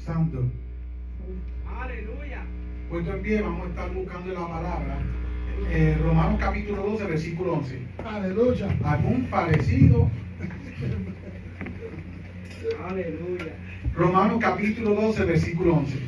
Santo. Aleluya. Puesto en pie, vamos a estar buscando la palabra. Romanos capítulo 12, versículo 11. Aleluya. ¿Algún parecido? Aleluya. Romanos capítulo 12, versículo 11.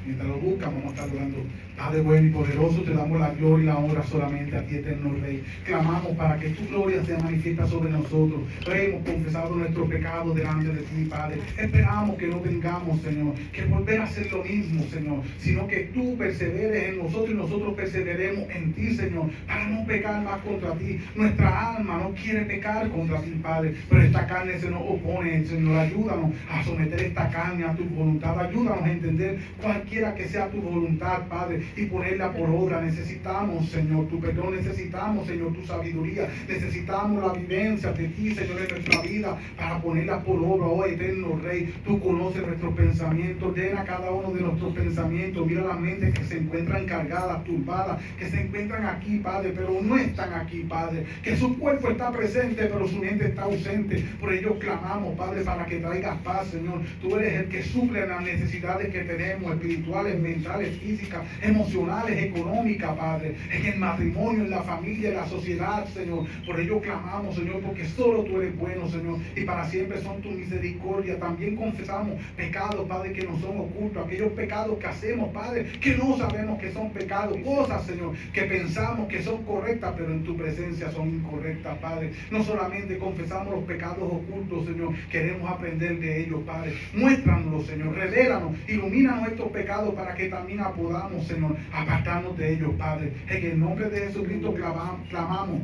Mientras lo buscan, vamos a estar orando. Padre bueno y poderoso, te damos la gloria y la honra solamente a ti, eterno Rey. Clamamos para que tu gloria sea manifiesta sobre nosotros. Hemos confesado nuestros pecados delante de ti, Padre. Esperamos que no vengamos, Señor, que volver a hacer lo mismo, Señor, sino que tú perseveres en nosotros y nosotros perseveremos en ti, Señor, para no pecar más contra ti. Nuestra alma no quiere pecar contra ti, Padre, pero esta carne se nos opone, Señor. Ayúdanos a someter esta carne a tu voluntad. Ayúdanos a entender cualquiera que sea tu voluntad, Padre, y ponerla por obra. Necesitamos, Señor, tu perdón. Necesitamos, Señor, tu sabiduría. Necesitamos la vivencia de ti, Señor, en nuestra vida para ponerla por obra. Oh eterno Rey, tú conoces nuestros pensamientos. Llena cada uno de nuestros pensamientos. Mira las mentes que se encuentran cargadas, turbadas, que se encuentran aquí, Padre, pero no están aquí, Padre. Que su cuerpo está presente, pero su mente está ausente. Por ello clamamos, Padre, para que traigas paz, Señor. Tú eres el que suple las necesidades que tenemos, espirituales, mentales, físicas, emocionales, económicas, Padre, en el matrimonio, en la familia, en la sociedad, Señor. Por ello clamamos, Señor, porque solo tú eres bueno, Señor, y para siempre son tu misericordia. También confesamos pecados, Padre, que no son ocultos, aquellos pecados que hacemos, Padre, que no sabemos que son pecados, cosas, Señor, que pensamos que son correctas, pero en tu presencia son incorrectas, Padre. No solamente confesamos los pecados ocultos, Señor, queremos aprender de ellos, Padre. Muéstranos, Señor, revélanos, ilumínanos estos pecados para que también podamos, Señor, apartarnos de ellos, Padre. En el nombre de Jesucristo clamamos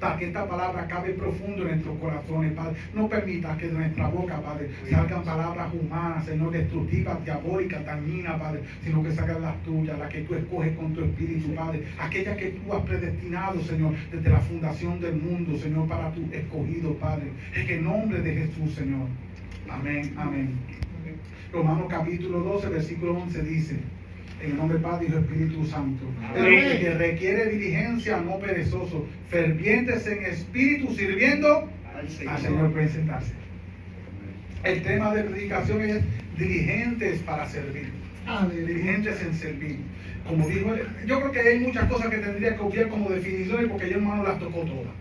para que esta palabra cabe profundo en nuestros corazones, Padre. No permita que de nuestra boca, Padre, salgan palabras humanas, Señor, destructivas, diabólicas, dañinas, Padre, sino que salgan las tuyas, las que tú escoges con tu espíritu, Padre, aquellas que tú has predestinado, Señor, desde la fundación del mundo, Señor, para tu escogido, Padre. En el nombre de Jesús, Señor. Amén, amén. Romanos capítulo 12, versículo 11 dice: en el nombre del Padre, Hijo y Espíritu Santo. El que requiere diligencia, no perezoso, fervientes en espíritu, sirviendo al Señor. Pueden sentarse. El tema de predicación es diligentes para servir. Diligentes en servir. Como dijo, yo creo que hay muchas cosas que tendría que obviar como definiciones, porque yo, hermano, las tocó todas.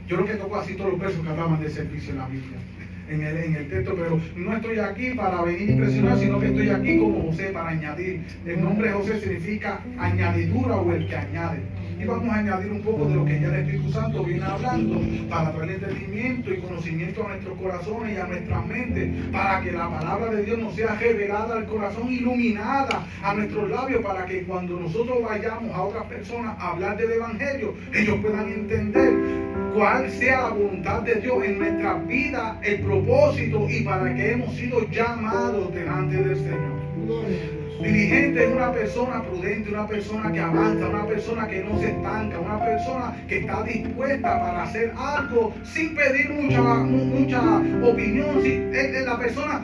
Yo creo que tocó así todos los versos que hablaban de servicio en la Biblia. En el texto, pero no estoy aquí para venir a impresionar, sino que estoy aquí como José para añadir. El nombre de José significa añadidura o el que añade. Y vamos a añadir un poco de lo que ya el Espíritu Santo viene hablando para traer entendimiento y conocimiento a nuestros corazones y a nuestras mentes, para que la palabra de Dios nos sea revelada al corazón, iluminada a nuestros labios, para que cuando nosotros vayamos a otras personas a hablar del Evangelio, ellos puedan entender cuál sea la voluntad de Dios en nuestra vida, el propósito y para que hemos sido llamados delante del Señor. Diligente es una persona prudente, una persona que avanza, una persona que no se estanca, una persona que está dispuesta para hacer algo sin pedir mucha opinión. La persona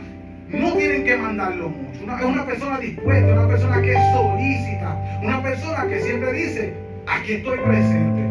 no tienen que mandarlo mucho. Es una persona dispuesta, una persona que es solícita, una persona que siempre dice: aquí estoy presente.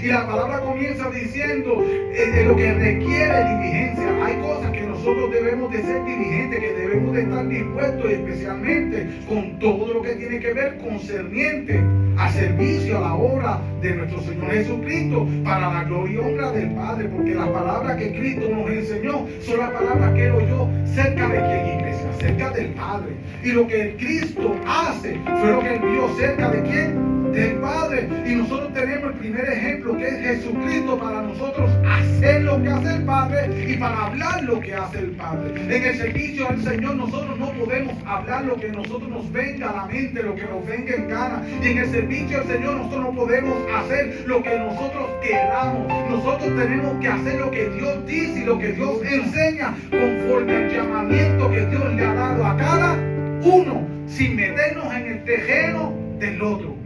Y la palabra comienza diciendo de lo que requiere diligencia. Hay cosas que nosotros debemos de ser diligentes, que debemos de estar dispuestos, y especialmente con todo lo que tiene que ver concerniente a servicio, a la obra de nuestro Señor Jesucristo, para la gloria y honra del Padre, porque las palabras que Cristo nos enseñó son las palabras que Él oyó cerca de quién, iglesia, cerca del Padre. Y lo que Cristo hace fue lo que Él vio cerca de quién, del Padre. Y nosotros tenemos el primer ejemplo, que es Jesucristo, para nosotros hacer lo que hace el Padre y para hablar lo que hace el Padre. En el servicio al Señor nosotros no podemos hablar lo que nosotros nos venga a la mente, lo que nos venga en gana. Y en el servicio al Señor nosotros no podemos hacer lo que nosotros queramos. Nosotros tenemos que hacer lo que Dios dice y lo que Dios enseña, conforme al llamamiento que Dios le ha dado a cada uno, sin meternos en el terreno del otro.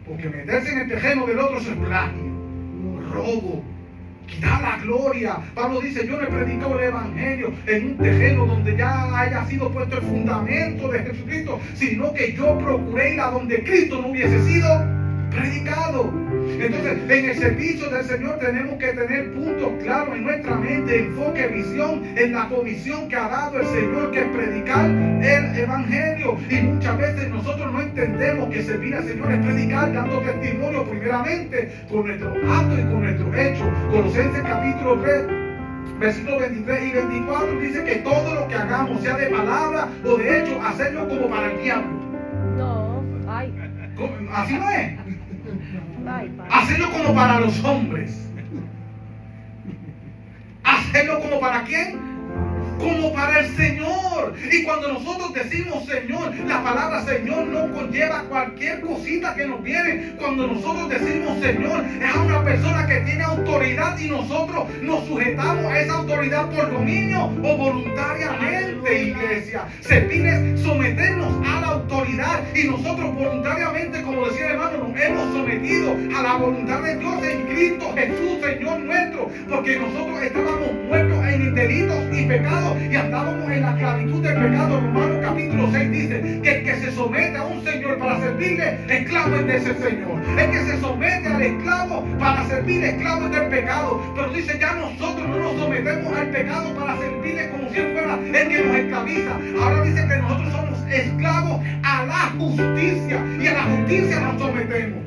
Porque meterse en el terreno del otro es plagio, robo, quitar la gloria. Pablo dice: yo no he predicado el Evangelio en un terreno donde ya haya sido puesto el fundamento de Jesucristo, sino que yo procuré ir a donde Cristo no hubiese sido predicado. Entonces, en el servicio del Señor tenemos que tener puntos claros en nuestra mente, enfoque, visión en la comisión que ha dado el Señor, que es predicar el Evangelio. Y muchas veces nosotros no entendemos que servir al Señor es predicar, dando testimonio primeramente con nuestros actos y con nuestros hechos. Colosenses capítulo 3, versículos 23 y 24 dice que todo lo que hagamos, sea de palabra o de hecho, hacerlo como para el diablo. No, ay, Así no es. ay, padre. Hacerlo como para los hombres. Hacerlo como para quién? Como para el Señor. Y cuando nosotros decimos Señor, la palabra Señor no conlleva cualquier cosita que nos viene. Cuando nosotros decimos Señor, es a una persona que tiene autoridad y nosotros nos sujetamos a esa autoridad por dominio o voluntariamente, iglesia. Servir es someternos a la autoridad y nosotros voluntariamente, como decía el hermano, nos hemos sometido a la voluntad de Dios en Cristo Jesús, Señor nuestro, porque nosotros estábamos muertos en delitos y pecados y andábamos en la esclavitud del pecado. Romanos capítulo 6 dice que el que se somete a un señor para servirle, esclavo es de ese señor. El que se somete al esclavo para servir, esclavo es del pecado. Pero dice, ya nosotros no nos sometemos al pecado para servirle como si fuera el que nos esclaviza. Ahora dice que nosotros somos esclavos a la justicia y a la justicia nos sometemos.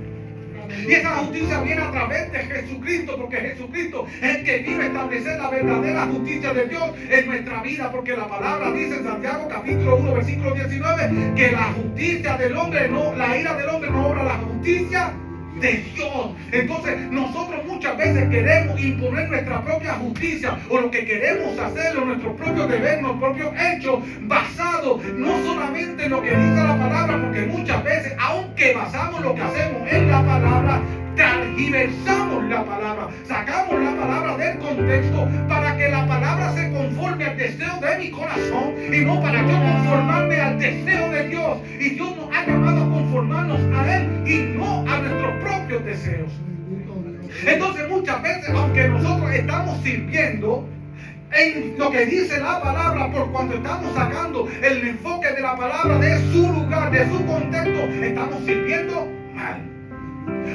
Y esa justicia viene a través de Jesucristo, porque Jesucristo es el que vino a establecer la verdadera justicia de Dios en nuestra vida, porque la palabra dice en Santiago capítulo 1 versículo 19 que la justicia del hombre no, la ira del hombre no obra la justicia de Dios. Entonces nosotros muchas veces queremos imponer nuestra propia justicia o lo que queremos hacer, o nuestros propios deberes, nuestros propios hechos, basado no solamente en lo que dice la palabra, porque muchas veces, aunque basamos lo que hacemos en la palabra, tergiversamos la palabra, sacamos la palabra del contexto para que la palabra se conforme al deseo de mi corazón y no para yo conformarme al deseo de Dios. Y Dios nos ha llamado a conformarnos a Él y no a nuestros propios deseos. Entonces muchas veces, aunque nosotros estamos sirviendo en lo que dice la palabra, por cuando estamos sacando el enfoque de la palabra de su lugar, de su contexto, estamos sirviendo mal.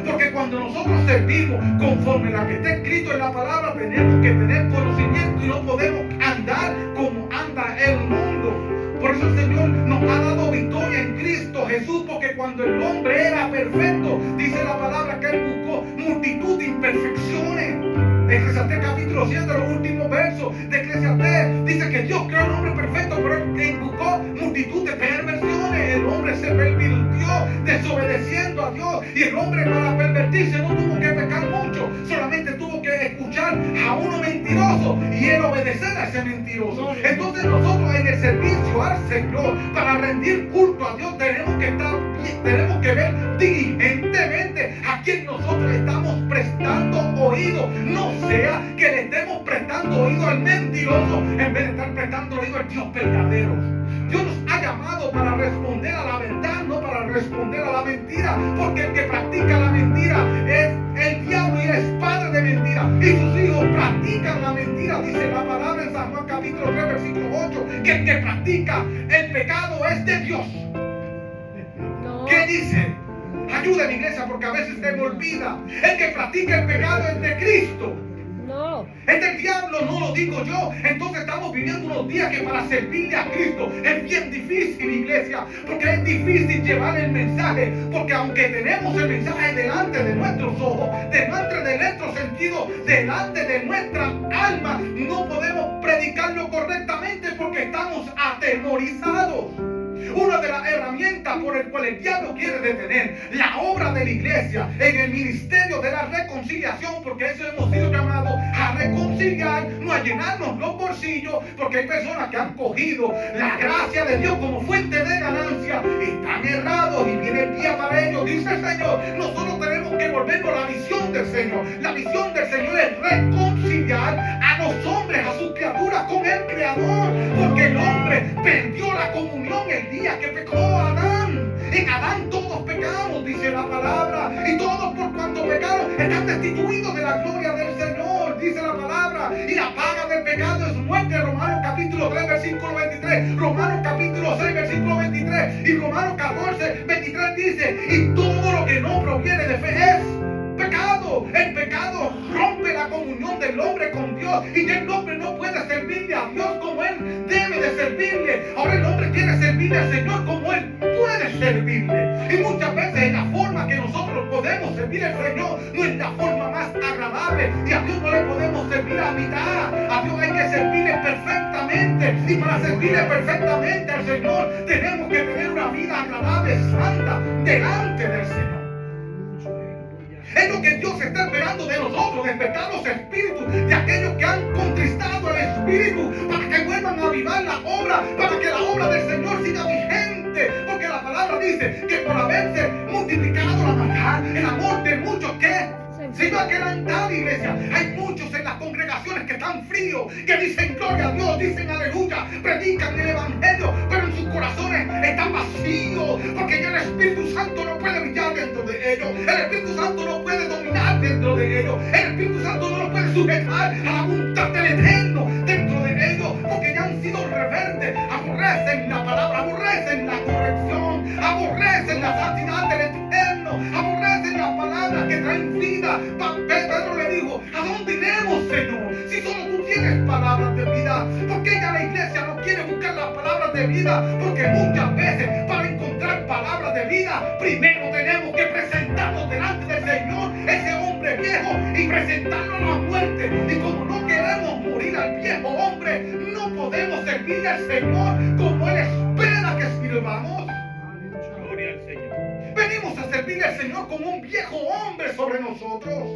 Porque cuando nosotros servimos conforme a lo que está escrito en la palabra, tenemos que tener conocimiento y no podemos andar como anda el mundo. Por eso el Señor nos ha dado victoria en Cristo Jesús, porque cuando el hombre era perfecto, dice la palabra que Él buscó multitud de imperfecciones. Eclesiastés capítulo 7, los últimos versos de Eclesiastés, dice que Dios creó un hombre perfecto, pero Él buscó multitud de perversiones. El hombre se pervirtió desobedeciendo a Dios, y el hombre para pervertirse no tuvo que pecar mucho, solamente tuvo que escuchar a uno mentiroso y él obedecer a ese mentiroso. Entonces nosotros en el servicio al Señor, para rendir culto a Dios, tenemos que ver diligentemente a quien nosotros estamos prestando oído. No sea que le estemos prestando oído al mentiroso en vez de estar prestando oído al Dios verdadero. Dios nos ha llamado para responder a la verdad, no para responder a la mentira, porque el que practica la mentira es el diablo y es padre de mentira, y sus hijos practican la mentira. Dice la palabra en San Juan capítulo 3 versículo 8 que el que practica el pecado es de Dios. No. ¿Qué dice? Ayúdame, iglesia, porque a veces se me olvida. El que practica el pecado es de Cristo. No. Es del diablo, no lo digo yo. Entonces estamos viviendo unos días que para servirle a Cristo es bien difícil, iglesia, porque es difícil llevar el mensaje, porque aunque tenemos el mensaje delante de nuestros ojos, delante de nuestro sentido, delante de nuestra alma, no podemos predicarlo correctamente porque estamos atemorizados. Una de las herramientas por el cual el diablo quiere detener la obra de la iglesia en el ministerio de la reconciliación, porque eso hemos sido llamados a reconciliar, no a llenarnos los bolsillos, porque hay personas que han cogido la gracia de Dios como fuente de ganancia y están errados, y viene el día para ellos. Dice el Señor, nosotros tenemos que volvernos la visión del Señor. La visión del Señor es reconciliar a los hombres, a sus criaturas con el Creador, porque el hombre perdió la comunión el día que pecó Adán. En Adán todos pecamos, dice la palabra, y todos por cuanto pecaron están destituidos de la gloria del Señor, dice la palabra, y la paga del pecado es muerte. Romanos capítulo 3 versículo 23, Romanos capítulo 6 versículo 23 y Romanos 14 23 dice, y todo lo que no proviene de fe es pecado. y ya el hombre no puede servirle a Dios como él debe de servirle. Ahora el hombre quiere servirle al Señor como él puede servirle. Y muchas veces la forma que nosotros podemos servir al Señor no es la forma más agradable, y a Dios no le podemos servir a mitad. A Dios hay que servirle perfectamente, y para servirle perfectamente al Señor tenemos que tener una vida agradable, santa, delante del Señor. Es lo que Dios está esperando de nosotros, despertar los espíritus de aquellos que han contristado al Espíritu, para que vuelvan a avivar la obra, para que la obra del Señor siga vigente. Porque la palabra dice que por haberse multiplicado la maldad, el amor de muchos que se iba a quebrantar, iglesia. Hay muchos en las congregaciones que están fríos, que dicen gloria a Dios, dicen aleluya, predican el evangelio, pero en sus corazones están vacíos, porque ya el Espíritu Santo no puede brillar dentro de ellos. El Espíritu Santo no puede dominar dentro de ellos. El Espíritu Santo no lo puede sujetar a la voluntad del Eterno dentro de ellos, porque ya han sido rebeldes, aborrecen la palabra, aborrecen la corrección, aborrecen la santidad del Eterno, aborrecen las palabras que traen vida. Pedro le dijo: ¿a dónde iremos, Señor? Si solo tú tienes palabras de vida. ¿Por qué ya la iglesia no quiere buscar las palabras de vida? Porque muchas veces para encontrar palabras de vida, primero tenemos que presentarnos delante del Señor, ese hombre viejo, y presentarlo a la muerte. Y como no queremos morir al viejo hombre, no podemos servirle al Señor como Él espera que sirvamos. Gloria al Señor. Venimos a servirle al Señor como un viejo hombre sobre nosotros.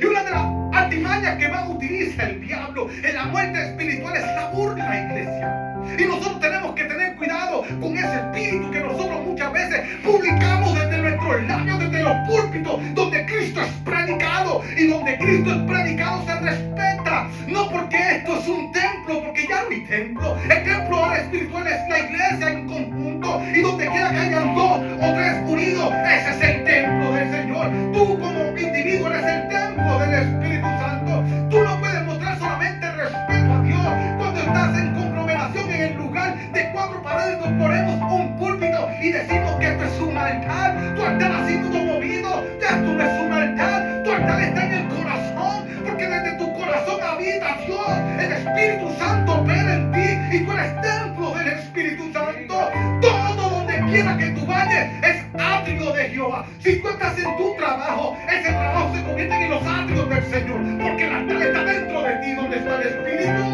Y una de las artimañas que más utiliza el diablo en la muerte espiritual es la burla, iglesia. Y nosotros tenemos que tener cuidado con ese espíritu que nosotros muchas veces publicamos desde nuestros labios, desde los púlpitos, donde Cristo es predicado. Y donde Cristo es predicado se respeta. No porque esto es un templo, porque ya no hay templo. El templo ahora espiritual es la iglesia en conjunto. Y donde quiera que hayan 2 o 3 unidos, ese es el templo del Señor. Tú como individuo eres el templo del Espíritu Santo. Tú no puedes mostrar solamente respeto a Dios cuando estás en conglomeración en el lugar de 4 paredes. Nos ponemos un púlpito y decimos que esto es un altar. Tu altar ha sido movido. Ya esto no es un altar. Tu altar está en el corazón, porque desde tu corazón habita Dios. El Espíritu Santo opera en ti y tú eres templo del Espíritu Santo. Todo donde quiera que tú vayas es atrio de Jehová. Si tú estás en tu trabajo, ese trabajo se convierte en los atrios del Señor, porque el altar está dentro de ti, donde está el Espíritu.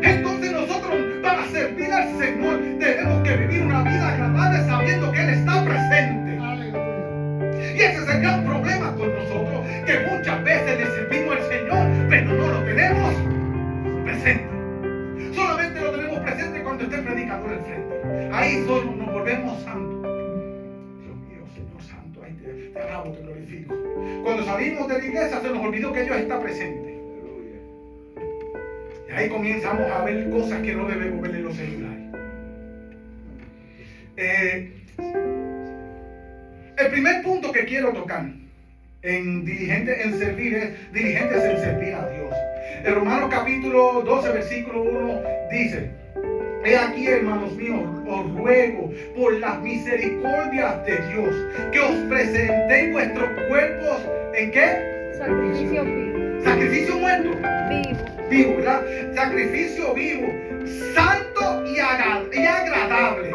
Entonces nosotros, para servir al Señor, tenemos que vivir una vida agradable sabiendo que Él está presente. Y ese es el gran problema con nosotros, que muchas veces le servimos al Señor, pero no lo tenemos presente. Solamente lo tenemos presente cuando esté el predicador al frente. Ahí solo nos volvemos santos. Dios mío, Señor Santo, ahí te alabo, te glorifico. Cuando salimos de la iglesia se nos olvidó que Dios está presente. Y ahí comenzamos a ver cosas que no debemos ver en los celulares. El primer punto que quiero tocar en diligentes en servir a Dios. En Romanos capítulo 12, versículo 1 dice: he aquí, hermanos míos, os ruego por las misericordias de Dios que os presentéis vuestros cuerpos, ¿en qué? Sacrificio vivo. Sacrificio muerto. Vivo, ¿verdad? Sacrificio vivo, santo y agradable,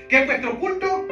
que es vuestro culto.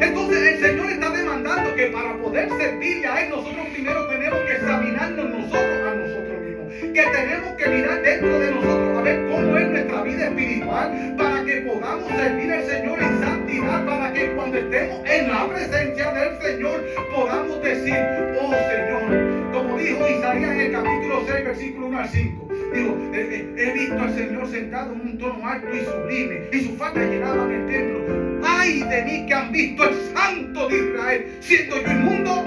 Entonces el Señor está demandando que para poder servirle a Él, nosotros primero tenemos que examinarnos nosotros a nosotros mismos, que tenemos que mirar dentro de nosotros a ver cómo es nuestra vida espiritual, para que podamos servir al Señor en santidad, para que cuando estemos en la presencia del Señor podamos decir: oh Señor, como dijo Isaías en el capítulo 6, versículo 1 al 5. Digo, he visto al Señor sentado en un trono alto y sublime, y sus faldas llenaban el templo. Ay de mí que han visto al Santo de Israel, siendo yo inmundo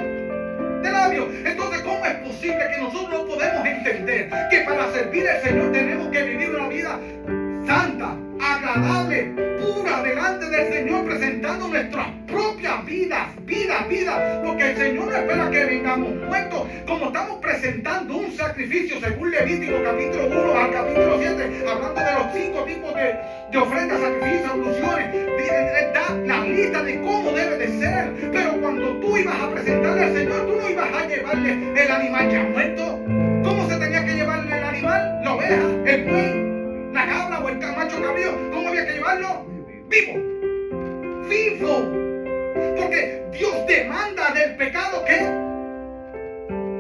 de labios. Entonces, ¿cómo es posible que nosotros no podemos entender que para servir al Señor tenemos que vivir una vida santa, agradable, pura delante del Señor, presentando nuestras propias vidas, porque el Señor no espera que vengamos muertos, como estamos presentando un sacrificio según Levítico capítulo 1 al capítulo 7, hablando de los 5 tipos de ofrendas, sacrificios, abluciones, da la lista de cómo debe de ser. Pero cuando tú ibas a presentarle al Señor, tú no ibas a llevarle el animal ya muerto. llevarlo vivo. Vivo. Porque Dios demanda del pecado, ¿qué?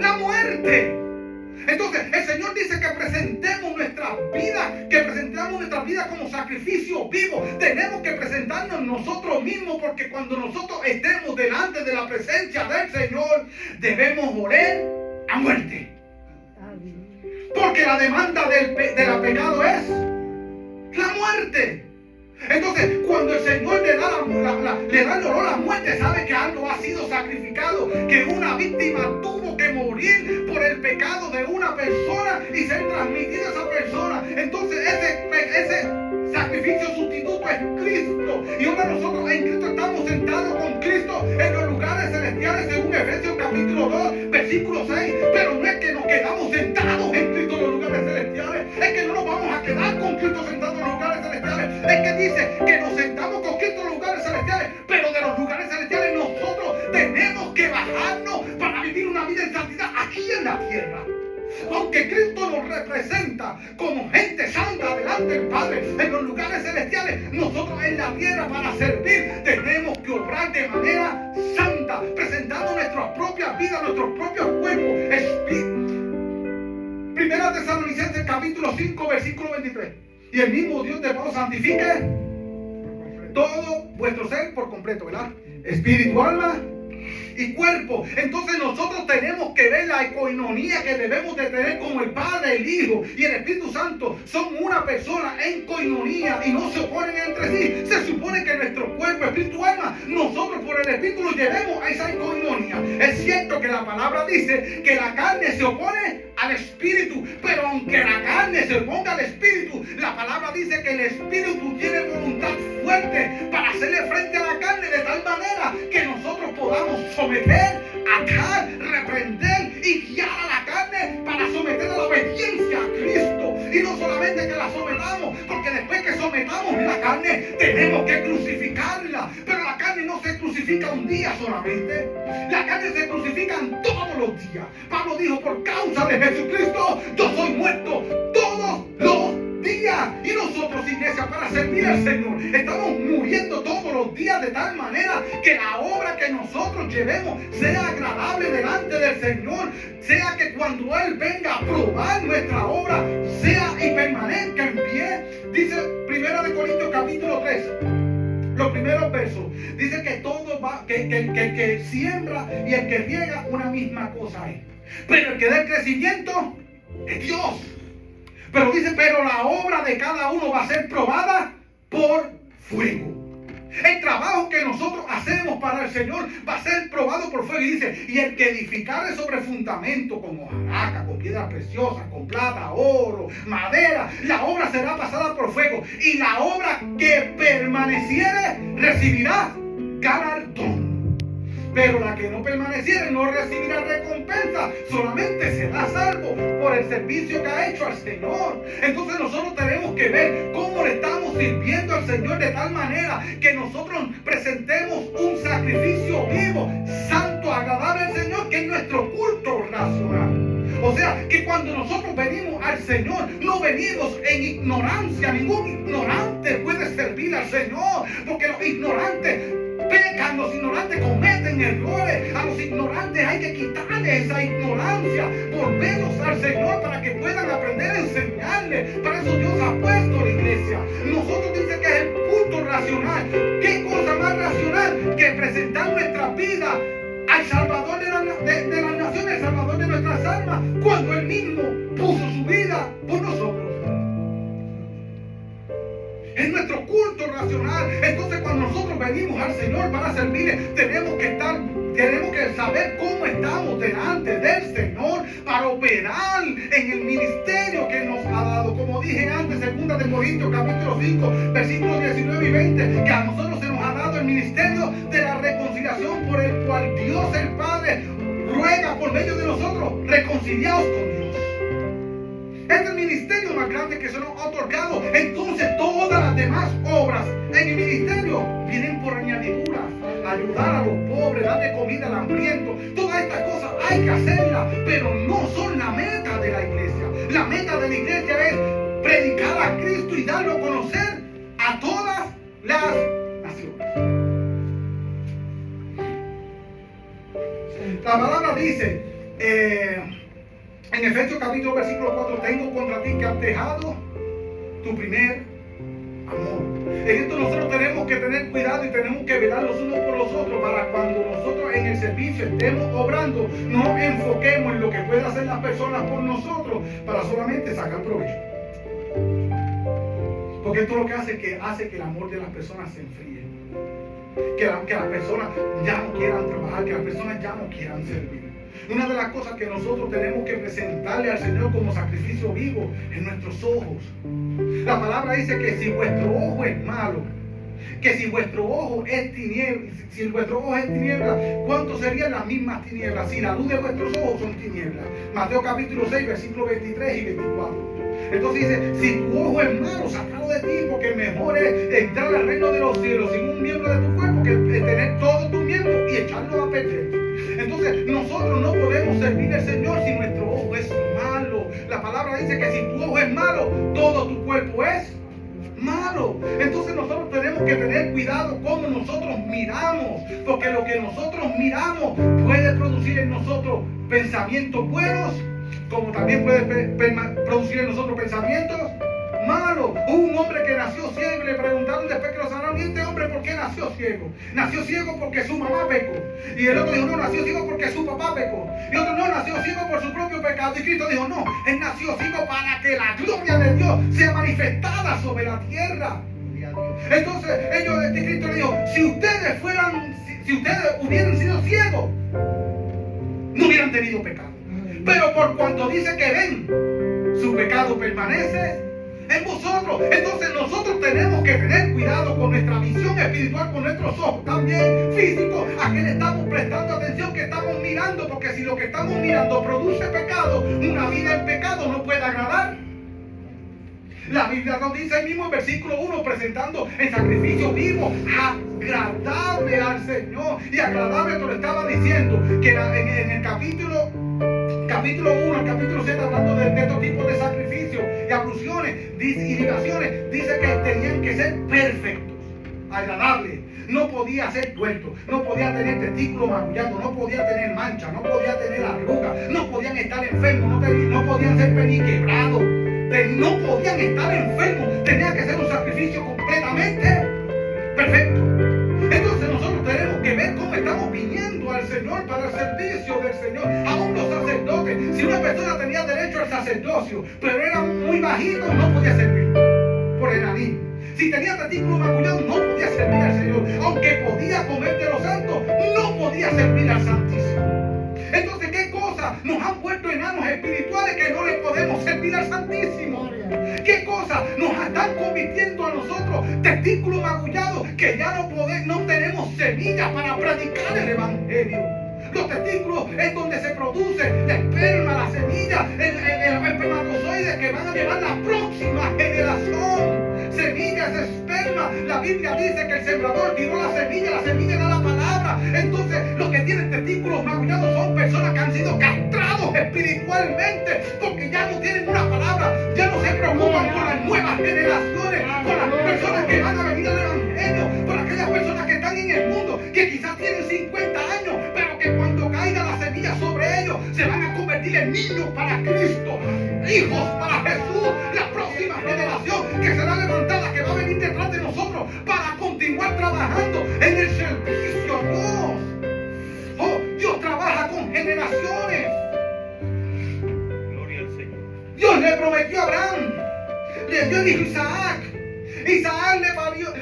La muerte. Entonces el Señor dice que presentemos nuestras vidas como sacrificio vivo. Tenemos que presentarnos nosotros mismos, porque cuando nosotros estemos delante de la presencia del Señor, debemos oler a muerte. Porque la demanda del pecado es la muerte. Entonces, cuando el Señor le da el dolor a la muerte, sabe que algo ha sido sacrificado, que una víctima tuvo que morir por el pecado de una persona y ser transmitido a esa persona. Entonces, ese sacrificio sustituto es Cristo. Y ahora nosotros en Cristo estamos sentados con Cristo en los lugares celestiales, según Efesios capítulo 2, versículo 6. Pero no es que nos quedamos sentados en Cristo en los lugares celestiales, es que no nos vamos a quedar con Cristo sentados en los lugares celestiales. Es que dice que nos sentamos con Cristo en los lugares celestiales, pero de los lugares celestiales nosotros tenemos que bajarnos para vivir una vida en santidad aquí en la tierra. Aunque Cristo nos representa como gente santa delante del Padre en los lugares celestiales, nosotros en la tierra para servir tenemos que obrar de manera santa, presentando nuestras propias vidas, nuestros propios cuerpos. Primera Tesalonicenses capítulo 5 versículo 23. Y el mismo Dios de Pablo santifique todo vuestro ser por completo, ¿verdad? Espíritu, alma y cuerpo. Entonces nosotros tenemos que ver la coinonía que debemos de tener como el Padre, el Hijo y el Espíritu Santo son una persona en coinonía y no se oponen entre sí. Se supone que nuestro cuerpo, espíritu, alma, nosotros por el Espíritu lo llevemos a esa coinonía. Es cierto que la palabra dice que la carne se opone al Espíritu, pero aunque la carne se oponga al Espíritu, la palabra dice que el Espíritu tiene voluntad fuerte para hacerle frente a la carne de tal manera que nosotros podamos someter, atar, reprender y guiar a la carne para someter a la obediencia a Cristo. Y no solamente que la sometamos, porque después que sometamos la carne tenemos que crucificarla. Pero la carne no se crucifica un día solamente, la carne se crucifica todos los días. Pablo dijo: por causa de Jesucristo yo soy muerto todos los días. Y nosotros, iglesia, para servir al Señor estamos muriendo todos los días, de tal manera que la obra que nosotros llevemos sea agradable delante del Señor, sea que cuando Él venga a probar nuestra obra sea y permanezca en pie. Dice 1 Corintios capítulo 3, los primeros versos, dice que todo va, que el que siembra y el que riega una misma cosa es, pero el que da el crecimiento es Dios. Pero dice, pero la obra de cada uno va a ser probada por fuego. El trabajo que nosotros hacemos para el Señor va a ser probado por fuego. Y dice, y el que edificare sobre fundamento con hojarasca, con piedras preciosas, con plata, oro, madera, la obra será pasada por fuego. Y la obra que permaneciere recibirá galardón. Pero la que no permaneciere no recibirá recompensa, solamente será salvo por el servicio que ha hecho al Señor. Entonces nosotros tenemos que ver cómo le estamos sirviendo al Señor de tal manera que nosotros presentemos un sacrificio vivo, santo, agradable al Señor, que es nuestro culto racional. O sea, que cuando nosotros venimos al Señor, no venimos en ignorancia. Ningún ignorante puede servir al Señor, porque los ignorantes pecan, los ignorantes cometen errores. A los ignorantes hay que quitarles esa ignorancia, volverlos al Señor para que puedan aprender a enseñarle. Para eso Dios ha puesto la iglesia. Nosotros dice que es el culto racional. ¿Qué cosa más racional que presentar nuestra vida al Salvador de las naciones, el Salvador de nuestras almas, cuando Él mismo puso su vida por nosotros? Es nuestro culto racional. Entonces cuando nosotros venimos al Señor para servirle, tenemos que saber cómo estamos delante del Señor para operar en el ministerio que nos ha dado. Como dije antes, 2 de Corintios capítulo 5 versículos 19 y 20, que a nosotros se nos ha dado el ministerio de la reconciliación, por el cual Dios el Padre ruega por medio de nosotros: reconciliaos con Dios. Es el ministerio más grande que se nos ha otorgado. Entonces todas las demás obras en el ministerio vienen por añadidura. Ayudar a los pobres, darle comida al hambriento, todas estas cosas hay que hacerlas, pero no son la meta de la iglesia. La meta de la iglesia es predicar a Cristo y darlo a conocer a todas las naciones. La palabra dice en Efesios capítulo versículo 4, tengo contra ti que has dejado tu primer amor. En esto nosotros tenemos que tener cuidado y tenemos que velar los unos por los otros para cuando nosotros en el servicio estemos obrando, no nos enfoquemos en lo que pueden hacer las personas por nosotros para solamente sacar provecho. Porque esto lo que hace que el amor de las personas se enfríe. Que las personas ya no quieran trabajar, que las personas ya no quieran servir. Una de las cosas que nosotros tenemos que presentarle al Señor como sacrificio vivo es nuestros ojos. La palabra dice que si vuestro ojo es malo, que si vuestro ojo es tiniebla, ¿cuánto serían las mismas tinieblas? Si la luz de vuestros ojos son tinieblas. Mateo capítulo 6, versículos 23 y 24. Entonces dice, si tu ojo es malo, sácalo de ti, porque mejor es entrar al reino de los cielos sin un miembro de tu cuerpo que tener todos tus miembros y echarlo a perder. Entonces nosotros no podemos servir al Señor si nuestro ojo es malo. La palabra dice que si tu ojo es malo, todo tu cuerpo es malo. Entonces nosotros tenemos que tener cuidado cómo nosotros miramos, porque lo que nosotros miramos puede producir en nosotros pensamientos buenos, como también puede producir en nosotros pensamientos malos. Hubo un hombre que nació ciego y le preguntaron después que lo sanaron, ¿y este hombre por qué nació ciego? Nació ciego porque su mamá pecó. Y el otro dijo, no, nació ciego porque su papá pecó. Y otro, no, nació ciego por su propio pecado. Y Cristo dijo, no, él nació ciego para que la gloria de Dios sea manifestada sobre la tierra. Entonces Cristo le dijo, si ustedes hubieran sido ciegos, no hubieran tenido pecado. Pero por cuanto dice que ven, su pecado permanece en vosotros. Entonces nosotros tenemos que tener cuidado con nuestra visión espiritual, con nuestros ojos también físicos, a qué le estamos prestando atención, que estamos mirando, porque si lo que estamos mirando produce pecado, una vida en pecado no puede agradar. La Biblia nos dice ahí mismo en versículo 1, presentando el sacrificio vivo, agradable al Señor. Y agradable, te lo estaba diciendo, que en el capítulo 1 al capítulo 7, hablando de estos tipos de sacrificios y abluciones y libaciones, dice que tenían que ser perfectos, agradables. No podía ser tuerto, no podía tener testículo magullado, no podía tener mancha, no podía tener arrugas, no podían estar enfermos, no podían ser peniquebrados, no podían estar enfermos. Tenía que ser un sacrificio completamente perfecto. Entonces nosotros tenemos que ver cómo estamos viniendo al Señor para el servicio del Señor. Aún los sacerdotes, si una persona tenía derecho al sacerdocio, pero era muy bajito, no podía servir por el anillo. Si tenía testículo magullado, no podía servir al Señor. Aunque podía comer de los santos, no podía servir al Santísimo. Entonces, ¿qué cosas nos han puesto enanos espirituales que no les podemos servir al Santísimo? ¿Qué cosas nos están convirtiendo a nosotros testículos magullados que ya no tenemos semillas para predicar el Evangelio? Los testículos es donde se produce la esperma, la semilla, el espermatozoide que van a llevar la próxima generación. Semillas, esperma. La Biblia dice que el sembrador tiró la semilla da la palabra. Entonces, los que tienen testículos magullados son personas que han sido castrados espiritualmente, porque ya no tienen una palabra, ya no se preocupan por las nuevas generaciones, por las personas que van a venir al Evangelio, por aquellas personas que están en el mundo, que quizás tienen 50 años, pero que cuando caiga la semilla sobre ellos, se van a convertir en niños para Cristo, hijos para Jesús, la próxima generación que será levantada, que va a venir detrás de nosotros para continuar trabajando en el servicio a Dios. Oh, Dios trabaja con generaciones. Gloria al Señor. Dios le prometió a Abraham, le dio el hijo Isaac.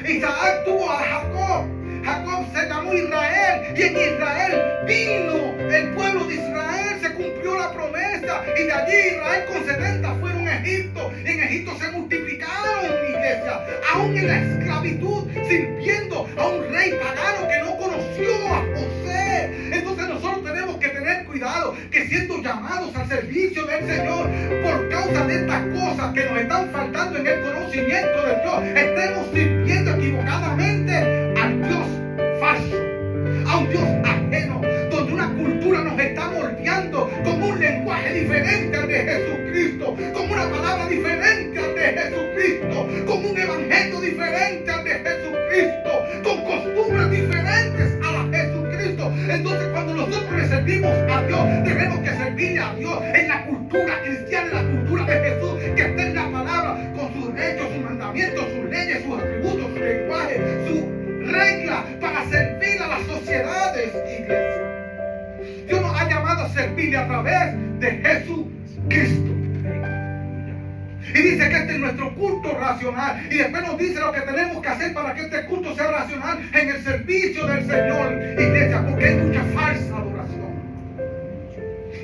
Isaac tuvo a Jacob. Jacob se llamó Israel, y en Israel vino el pueblo de Israel, se cumplió la promesa, y de allí Israel con 70 fueron a Egipto. En Egipto se multiplicaron, iglesia, aún en la esclavitud, sirviendo a un rey pagano que no conoció a José. Entonces nosotros tenemos que tener cuidado, que siendo llamados al servicio del Señor, por causa de estas cosas que nos están faltando en el conocimiento de Dios, estemos sirviendo equivocadamente al Dios falso, a un Dios ajeno, donde una cultura nos está moldeando con un lenguaje diferente al de Jesucristo, con una palabra diferente al de Jesucristo, con un evangelio diferente al de Jesucristo. servirle a través de Jesucristo. Y dice que este es nuestro culto racional. Y después nos dice lo que tenemos que hacer para que este culto sea racional en el servicio del Señor, iglesia, porque hay mucha falsa adoración.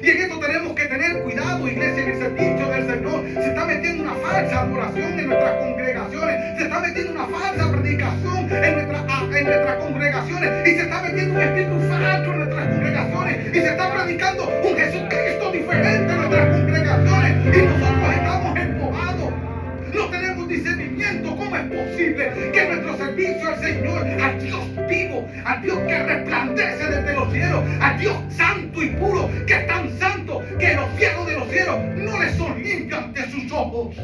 Y en esto tenemos que tener cuidado, iglesia, en el servicio del Señor. Se está metiendo una falsa adoración en nuestras congregaciones. Se está metiendo una falsa predicación en nuestras congregaciones. Y se está metiendo un espíritu falso en nuestras congregaciones. Y se está predicando un Jesucristo diferente en nuestras congregaciones. Y nosotros estamos empujados. No tenemos discernimiento. ¿Cómo es posible que nuestro servicio al Señor, al Dios vivo, al Dios que resplandece desde los cielos, al Dios santo y puro, que es tan santo que los cielos de los cielos no le son limpios ante sus ojos?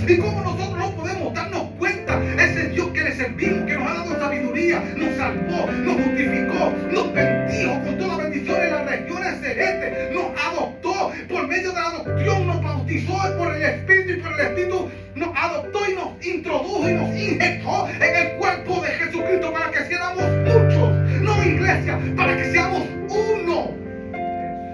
Y cómo nosotros no podemos darnos cuenta, ese Dios que le servimos, que nos ha dado sabiduría, nos salvó, nos justificó, nos bendijo con toda bendición en las regiones celestes, nos adoptó por medio de la adopción, nos bautizó por el Espíritu y por el Espíritu nos adoptó y nos introdujo y nos inyectó en el cuerpo de Jesucristo para que seamos muchos, no iglesia, para que seamos uno.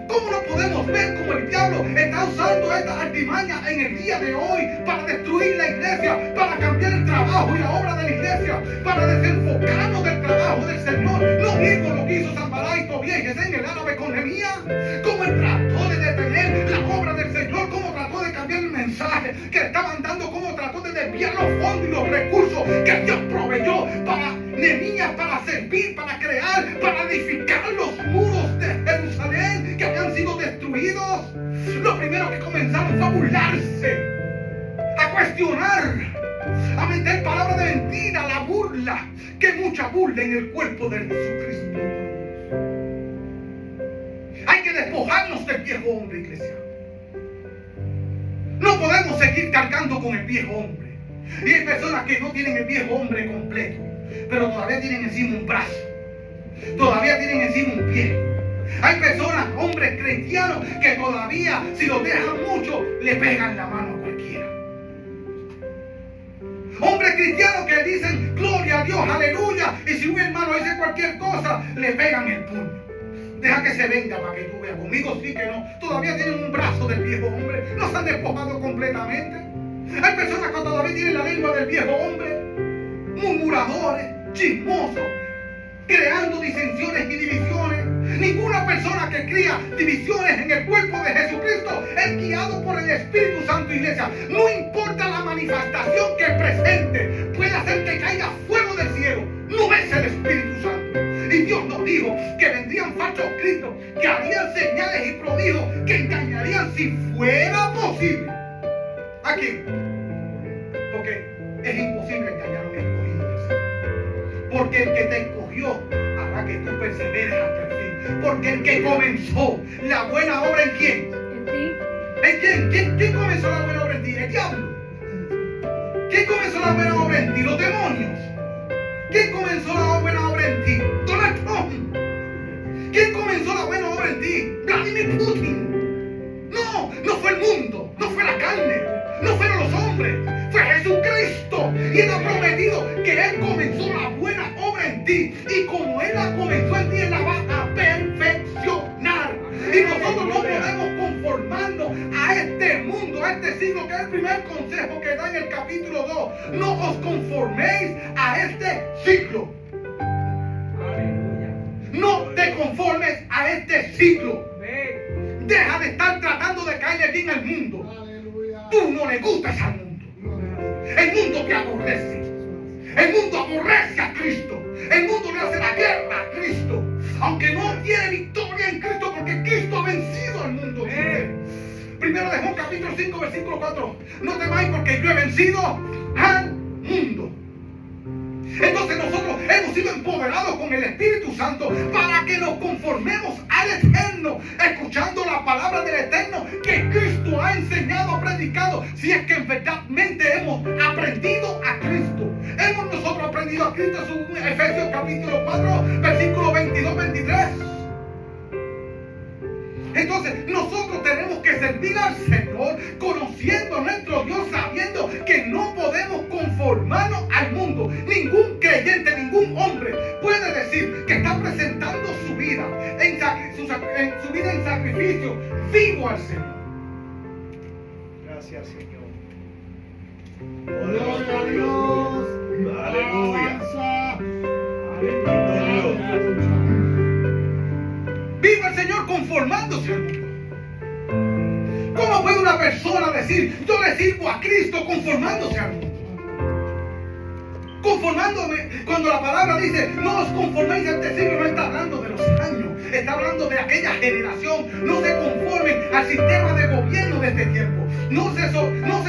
¿Cómo no podemos ver cómo el diablo está usando esta artimaña en el día de hoy para destruir la iglesia, para cambiar el trabajo y la obra de la iglesia, para desenfocarnos del trabajo del Señor? No digo lo que hizo Sanballat y Tobías y Gesem en el árabe con Nehemías, cómo él trató de detener la obra del Señor, cómo trató de cambiar el mensaje que le estaban dando, cómo trató de desviar los fondos y los recursos que Dios proveyó para Nehemías, para servir, para crear, para edificar los muros de Jerusalén que habían sido destruidos. Lo primero que comenzaron fue a burlarse, a cuestionar, a meter palabras de mentira, la burla, que mucha burla en el cuerpo de Jesucristo. Hay que despojarnos del viejo hombre, iglesia. No podemos seguir cargando con el viejo hombre. Y hay personas que no tienen el viejo hombre completo, pero todavía tienen encima un brazo, todavía tienen encima un pie. Hay personas, hombres cristianos, que todavía, si los dejan mucho, le pegan la mano a cualquiera. Hombres cristianos que dicen gloria a Dios, aleluya, y si un hermano dice cualquier cosa, le pegan el puño. Deja que se venga para que tú veas. Conmigo sí que no. Todavía tienen un brazo del viejo hombre. No se han despojado completamente. Hay personas que todavía tienen la lengua del viejo hombre, murmuradores, chismosos, creando disensiones y divisiones. Ninguna persona que cría divisiones en el cuerpo de Jesucristo es guiado por el Espíritu Santo, iglesia. No importa la manifestación que presente, puede hacer que caiga fuego del cielo. No es el Espíritu Santo. Y Dios nos dijo que vendrían falsos cristos, que harían señales y prodigios, que engañarían si fuera posible. ¿A quién? Porque es imposible engañar a un escogido. Porque el que te escogió hará que tú perseveres hasta el fin. Porque el que comenzó la buena obra, ¿en quién? En ti. ¿En quién? ¿Quién comenzó la buena obra en ti? El diablo. ¿Quién comenzó la buena obra en ti? Los demonios. ¿Quién comenzó la buena obra en ti? Donald Trump. ¿Quién comenzó la buena obra en ti? Vladimir Putin. No fue el mundo, no fue la carne, no fueron los hombres, fue Jesucristo. Y Él ha prometido que Él comenzó la buena obra en ti. Y como Él la comenzó en ti, Él la va a perfeccionar. Y nosotros no podemos conformarnos a este mundo, a este siglo, que es el primer consejo que da en el capítulo 2. No os conforméis a este siglo. Aleluya. No te conformes a este siglo. Amén. Deja de estar tratando de caerle bien al mundo. Tú no le gustas al mundo. El mundo te aborrece. El mundo aborrece a Cristo. El mundo le hace la guerra a Cristo. Aunque no tiene victoria en Cristo, porque Cristo ha vencido al mundo. Primero de Juan capítulo 5 versículo 4. No temáis porque yo he vencido al mundo. Entonces nosotros hemos sido empoderados con el Espíritu Santo para que nos conformemos al Eterno, escuchando la palabra del Eterno que Cristo ha enseñado, ha predicado. Si es que verdaderamente hemos aprendido a Cristo. Hemos nosotros aprendido a Cristo, en Efesios capítulo 4, versículo 22-23. Entonces nosotros tenemos que servir al Señor conociendo a nuestro Dios, sabiendo que no podemos conformarnos al mundo. Ningún creyente, ningún hombre puede decir que está presentando su vida en sacrificio puede una persona decir, yo le sirvo a Cristo conformándose al mundo? Conformándome, cuando la palabra dice, no os conforméis a este siglo, no está hablando de los años, está hablando de aquella generación. No se conformen al sistema de gobierno de este tiempo. No se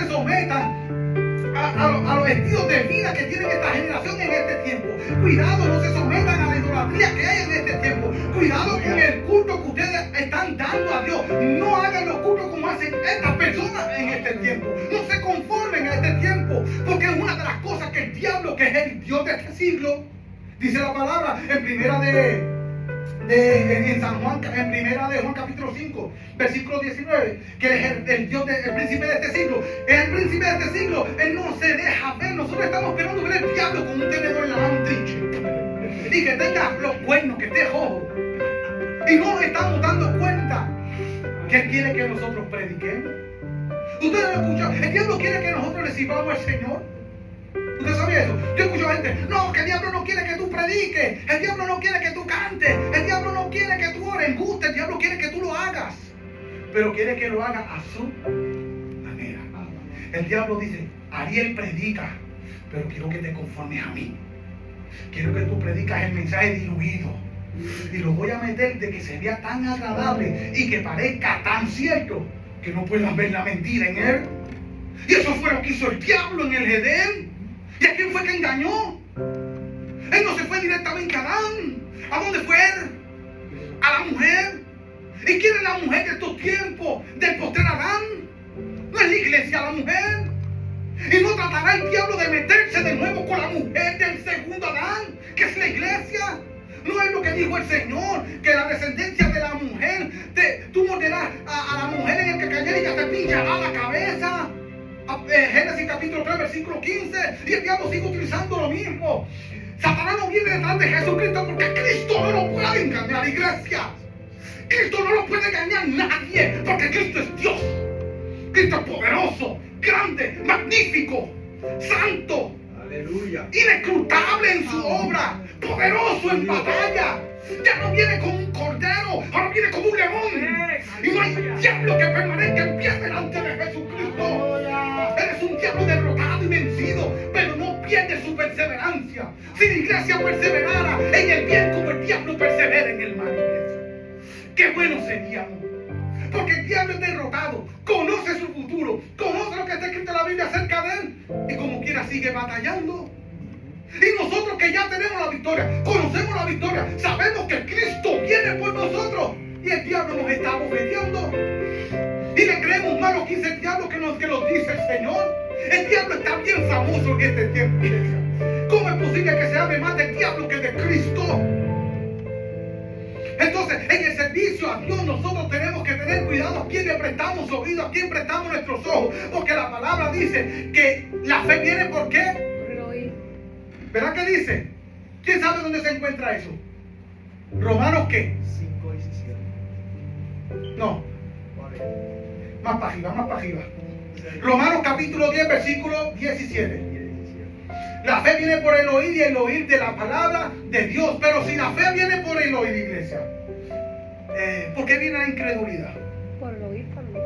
sometan a los estilos de vida que tiene esta generación en este tiempo. Cuidado, no se sometan a la idolatría que hay en este tiempo. Cuidado con el culto que ustedes están dando a Dios. No hagan los cultos como hacen estas personas en este tiempo. No se conformen a este tiempo, porque es una de las cosas que el diablo, que es el Dios de este siglo, dice la palabra en primera en San Juan, en primera de Juan capítulo 5, versículo 19, que es el Dios, el príncipe de este siglo. Es el príncipe de este siglo. Él no se deja ver. Nosotros estamos esperando ver el diablo con un tenedor en la mano, un trinche, y que tenga los cuernos, que esté jojo. Y no nos estamos dando cuenta que Él quiere que nosotros prediquemos. Ustedes lo escuchan. El diablo quiere que nosotros le sirvamos al Señor. ¿Usted sabía eso? Yo escucho gente, no, que el diablo no quiere que tú prediques, el diablo no quiere que tú cantes, el diablo no quiere que tú ores, guste, el diablo quiere que tú lo hagas, pero quiere que lo hagas a su manera. El diablo dice, Ariel predica, pero quiero que te conformes a mí. Quiero que tú predicas el mensaje diluido, y lo voy a meter de que se vea tan agradable y que parezca tan cierto que no puedas ver la mentira en él. Y eso fue lo que hizo el diablo en el Edén. ¿Y a quién fue que engañó? Él no se fue directamente a Adán. ¿A dónde fue él? A la mujer. ¿Y quién es la mujer de estos tiempos del postrer Adán? No es la iglesia la mujer. Y no tratará el diablo de meterse de nuevo con la mujer del segundo Adán, que es la iglesia. No es lo que dijo el Señor, que la descendencia de la mujer, tú morderás a la mujer en el que cayera y ya te pinchará la cabeza. Génesis capítulo 3, versículo 15. Y el diablo sigue utilizando lo mismo. Satanás no viene detrás de Jesucristo, porque Cristo no lo puede engañar, iglesia. Cristo no lo puede engañar nadie, porque Cristo es Dios. Cristo es poderoso, grande, magnífico, santo, Aleluya, inescrutable en su obra, poderoso en batalla. Ya no viene como un cordero, ahora viene como un león. Y no hay diablo que permanezca en pie delante de Jesucristo. Eres un diablo derrotado y vencido, pero no pierde su perseverancia. Si la iglesia perseverara en el bien como el diablo persevera en el mal, iglesia, qué bueno seríamos. Porque el diablo es derrotado, conoce su futuro, conoce lo que está escrito en la Biblia acerca de él, y como quiera sigue batallando. Y nosotros que ya tenemos la victoria, conocemos la victoria, sabemos que Cristo viene por nosotros, y el diablo nos está bofeteando. Y le creemos más lo que dice el diablo que lo dice el Señor. El diablo está bien famoso en este tiempo, iglesia. ¿Cómo es posible que se hable más del diablo que de Cristo? Entonces, en el servicio a Dios nosotros tenemos que tener cuidado a quién le prestamos oído, a quién prestamos nuestros ojos, porque la palabra dice que la fe viene ¿por qué? Por el oír. ¿Verdad que dice? ¿Quién sabe dónde se encuentra eso? ¿Romanos qué? 5 y 17. No, Por más para arriba, más para arriba. Romanos capítulo 10, versículo 17. La fe viene por el oír y el oír de la palabra de Dios. Pero si la fe viene por el oír, iglesia, ¿por qué viene la incredulidad? Por el oír también.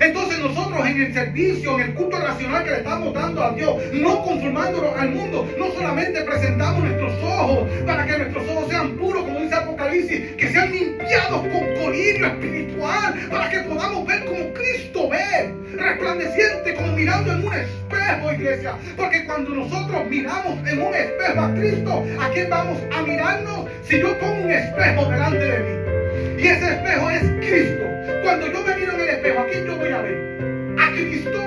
Entonces nosotros en el servicio, en el culto racional que le estamos dando a Dios, no conformándonos al mundo, no solamente presentamos nuestros ojos para que nuestros ojos sean puros, como dice Apocalipsis, que sean limpiados con colirio espiritual, para que podamos ver como Cristo ve, resplandeciente, como mirando en un espejo, iglesia. Porque cuando nosotros miramos en un espejo a Cristo, ¿a quién vamos a mirarnos? Si yo pongo un espejo delante de mí, y ese espejo es Cristo, cuando yo me miro en el espejo, ¿a quién yo voy a ver? A Cristo.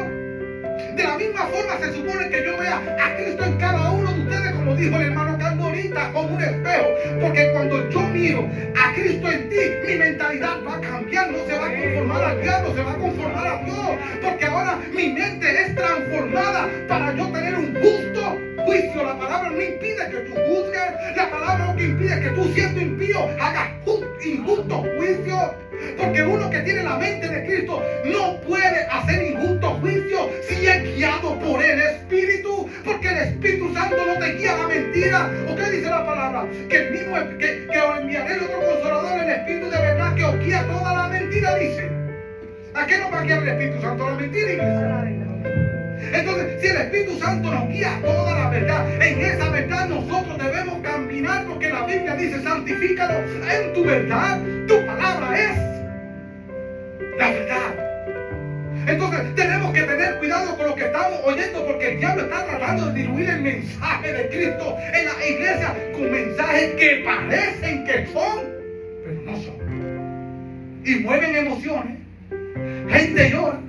De la misma forma se supone que yo vea a Cristo en cada uno de ustedes, como dijo el hermano Carlos ahorita, como un espejo. Porque cuando yo miro a Cristo en ti, mi mentalidad va a cambiar, no se va a conformar al diablo, se va a conformar a Dios. Porque ahora mi mente es transformada para yo tener un justo juicio. La palabra no impide que tú juzgues, la palabra lo que impide es que tú, siendo impío, hagas injusto juicio. Porque uno que tiene la mente de Cristo no puede hacer injusto juicio si es guiado por el Espíritu, porque el Espíritu Santo no te guía a la mentira. ¿O qué dice la palabra? Que el mismo que os enviaré el otro consolador, el Espíritu de verdad, que os guía toda la mentira, dice. ¿A qué nos va a guiar el Espíritu Santo? ¿A la mentira, A iglesia? la verdad. Entonces, si el Espíritu Santo nos guía a toda la verdad, en esa verdad nosotros debemos caminar, porque la Biblia dice, santifícalo en tu verdad. Tu palabra es la verdad. Entonces tenemos que tener cuidado con lo que estamos oyendo, porque el diablo está tratando de diluir el mensaje de Cristo en la iglesia con mensajes que parecen que son, pero no son. Y mueven emociones. Gente llora,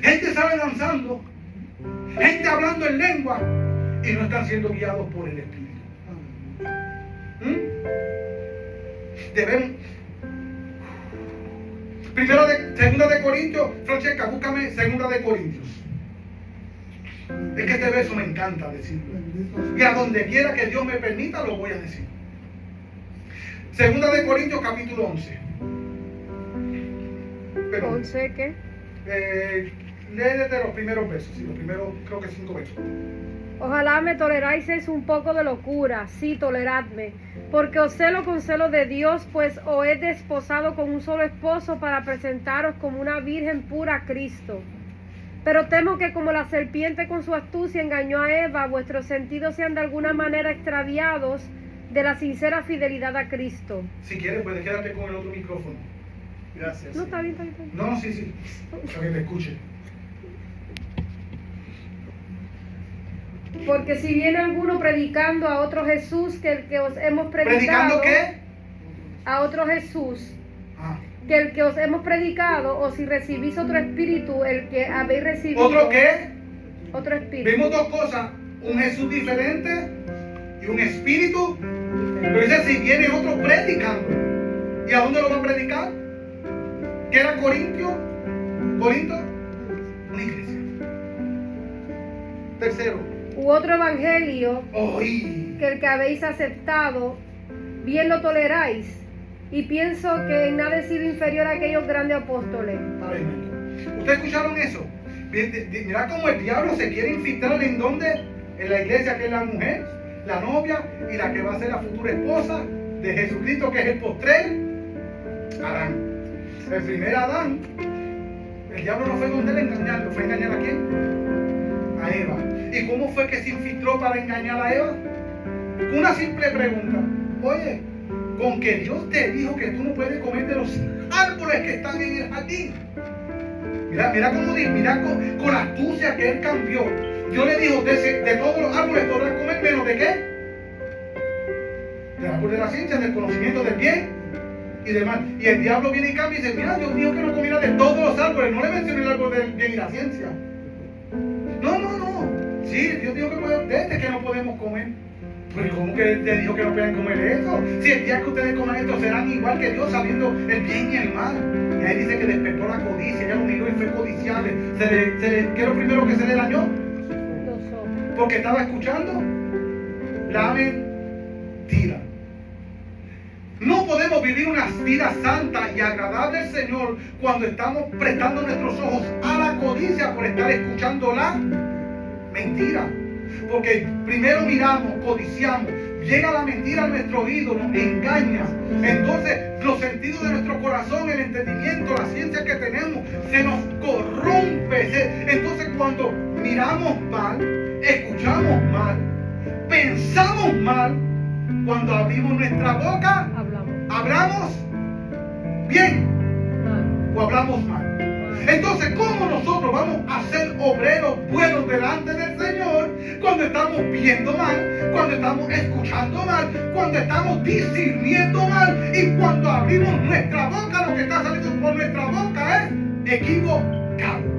gente sale danzando, gente hablando en lengua y no están siendo guiados por el Espíritu. Debemos. Segunda de Corintios, Francesca, búscame Segunda de Corintios. Es que este verso me encanta decirlo. Y a donde quiera que Dios me permita lo voy a decir. Segunda de Corintios, capítulo 11. Pero, ¿11 qué? léete los primeros versos, sí, los primeros, creo que 5 versos. Ojalá me toleráis un poco de locura, sí, toleradme, porque os celo con celo de Dios, pues os he desposado con un solo esposo para presentaros como una virgen pura a Cristo. Pero temo que como la serpiente con su astucia engañó a Eva, vuestros sentidos sean de alguna manera extraviados de la sincera fidelidad a Cristo. Si quieres, puedes quedarte con el otro micrófono. Gracias. No, está bien, está bien, está bien. No, sí, para que te escuche. Porque si viene alguno predicando a otro Jesús que el que os hemos predicado... ¿Predicando qué? A otro Jesús Ah. que el que os hemos predicado, o si recibís otro espíritu, el que habéis recibido... ¿Otro qué? Otro espíritu. Vimos dos cosas, un Jesús diferente y un espíritu. Pero dice, si viene otro predicando, ¿y a dónde lo va a predicar? ¿Qué era Corintio? ¿Corinto? Una iglesia. Tercero, U otro evangelio, oí. que el que habéis aceptado, bien lo toleráis. Y pienso que en nada he sido inferior a aquellos grandes apóstoles. ¿Ustedes escucharon eso? Mira cómo el diablo se quiere infiltrar en dónde, en la iglesia, que es la mujer, la novia y la que va a ser la futura esposa de Jesucristo, que es el postrer Adán. El primer Adán, el diablo no fue donde le engañar, fue engañar a quién? A Eva. ¿Y cómo fue que se infiltró para engañar a Eva? Una simple pregunta. Oye, con que Dios te dijo que tú no puedes comer de los árboles que están en el jardín. Mira cómo dice, mira con la astucia que él cambió. Dios le dijo, de todos los árboles podrás comer, menos de qué? Del árbol de la ciencia, del conocimiento del bien y del mal. Y el diablo viene y cambia y dice, mira, Dios dijo que no comiera de todos los árboles. No le mencioné el árbol del bien y la ciencia. No. Sí, Dios dijo que de este que no podemos comer. Pero ¿cómo que te dijo que no pueden comer eso? Si el día que ustedes coman esto serán igual que Dios, sabiendo el bien y el mal. Y ahí dice que despertó la codicia, ella lo miró y fue codiciable. ¿Qué es lo primero que se le dañó? Los ojos. Porque estaba escuchando la mentira. No podemos vivir una vida santa y agradable al Señor cuando estamos prestando nuestros ojos a la codicia por estar escuchando la mentira. Porque primero miramos, codiciamos, llega la mentira a nuestro oído, nos engaña. Entonces los sentidos de nuestro corazón, el entendimiento, la ciencia que tenemos, se nos corrompe. Entonces cuando miramos mal, escuchamos mal, pensamos mal, cuando abrimos nuestra boca, hablamos bien o hablamos mal. Entonces, ¿cómo nosotros vamos a ser obreros buenos delante del Señor cuando estamos viendo mal, cuando estamos escuchando mal, cuando estamos discerniendo mal y cuando abrimos nuestra boca, lo que está saliendo por nuestra boca es equivocado?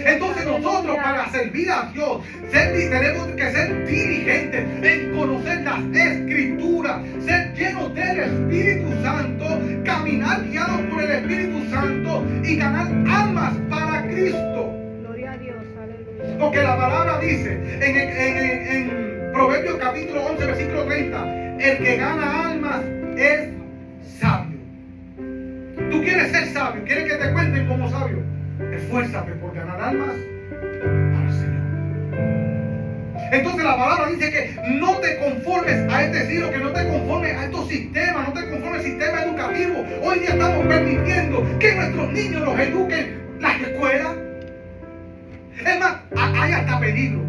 Entonces nosotros, para servir a Dios, tenemos que ser diligentes en conocer las Escrituras, ser llenos del Espíritu Santo, caminar guiados por el Espíritu Santo y ganar almas para Cristo. Gloria a Dios, aleluya. Porque la palabra dice en Proverbios capítulo 11, versículo 30, el que gana almas es sabio. ¿Tú quieres ser sabio? ¿Quieres que te cuenten como sabio? Esfuérzate por ganar almas para el Señor. Entonces la palabra dice que no te conformes a este siglo, que no te conformes a estos sistemas, no te conformes al sistema educativo. Hoy día estamos permitiendo que nuestros niños los eduquen las escuelas. Es más, hay hasta peligro.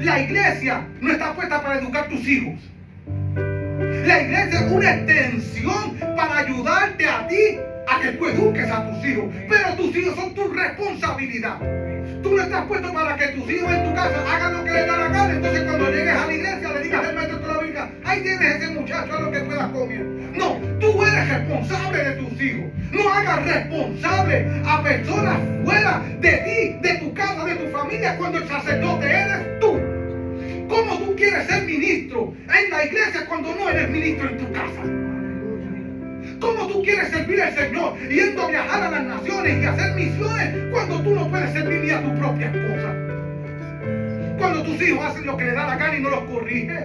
La iglesia no está puesta para educar tus hijos. La iglesia es una extensión para ayudarte a ti a que tú eduques a tus hijos. Pero tus hijos son tu responsabilidad. Tú no estás puesto para que tus hijos en tu casa hagan lo que les da la gana. Entonces cuando llegues a la iglesia le digas al maestro de la Biblia, ahí tienes ese muchacho, a lo que puedas comer. No, tú eres responsable de tus hijos. No hagas responsable a personas fuera de ti, de tu casa, de tu familia, cuando el sacerdote eres tú. ¿Cómo tú quieres ser ministro en la iglesia cuando no eres ministro en tu casa? ¿Cómo tú quieres servir al Señor yendo a viajar a las naciones y hacer misiones cuando tú no puedes servir ni a tu propia esposa? Cuando tus hijos hacen lo que les da la gana y no los corriges.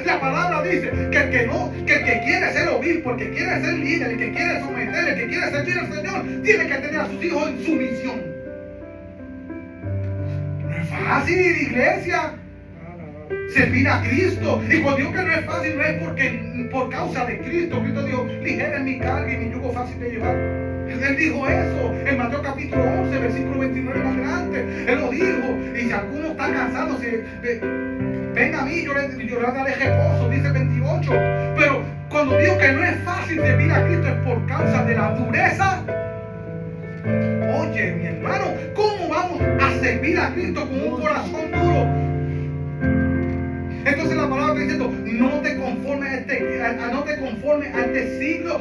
La palabra dice que el que quiere ser obispo, el que quiere ser líder, el que quiere someter, el que quiere servir al Señor, tiene que tener a sus hijos en sumisión. No es fácil ir a la iglesia, servir a Cristo. Y cuando digo que no es fácil, no es por causa de Cristo. Cristo dijo, ligera es mi carga y mi yugo fácil de llevar. Él dijo eso en Mateo capítulo 11, versículo 29 más adelante. Él lo dijo. Y si alguno está cansado, venga a mí, yo le daré reposo, dice 28. Pero cuando digo que no es fácil servir a Cristo, es por causa de la dureza. Oye, mi hermano, ¿cómo vamos a servir a Cristo con un corazón duro? Entonces la palabra está diciendo, no te conformes a este siglo,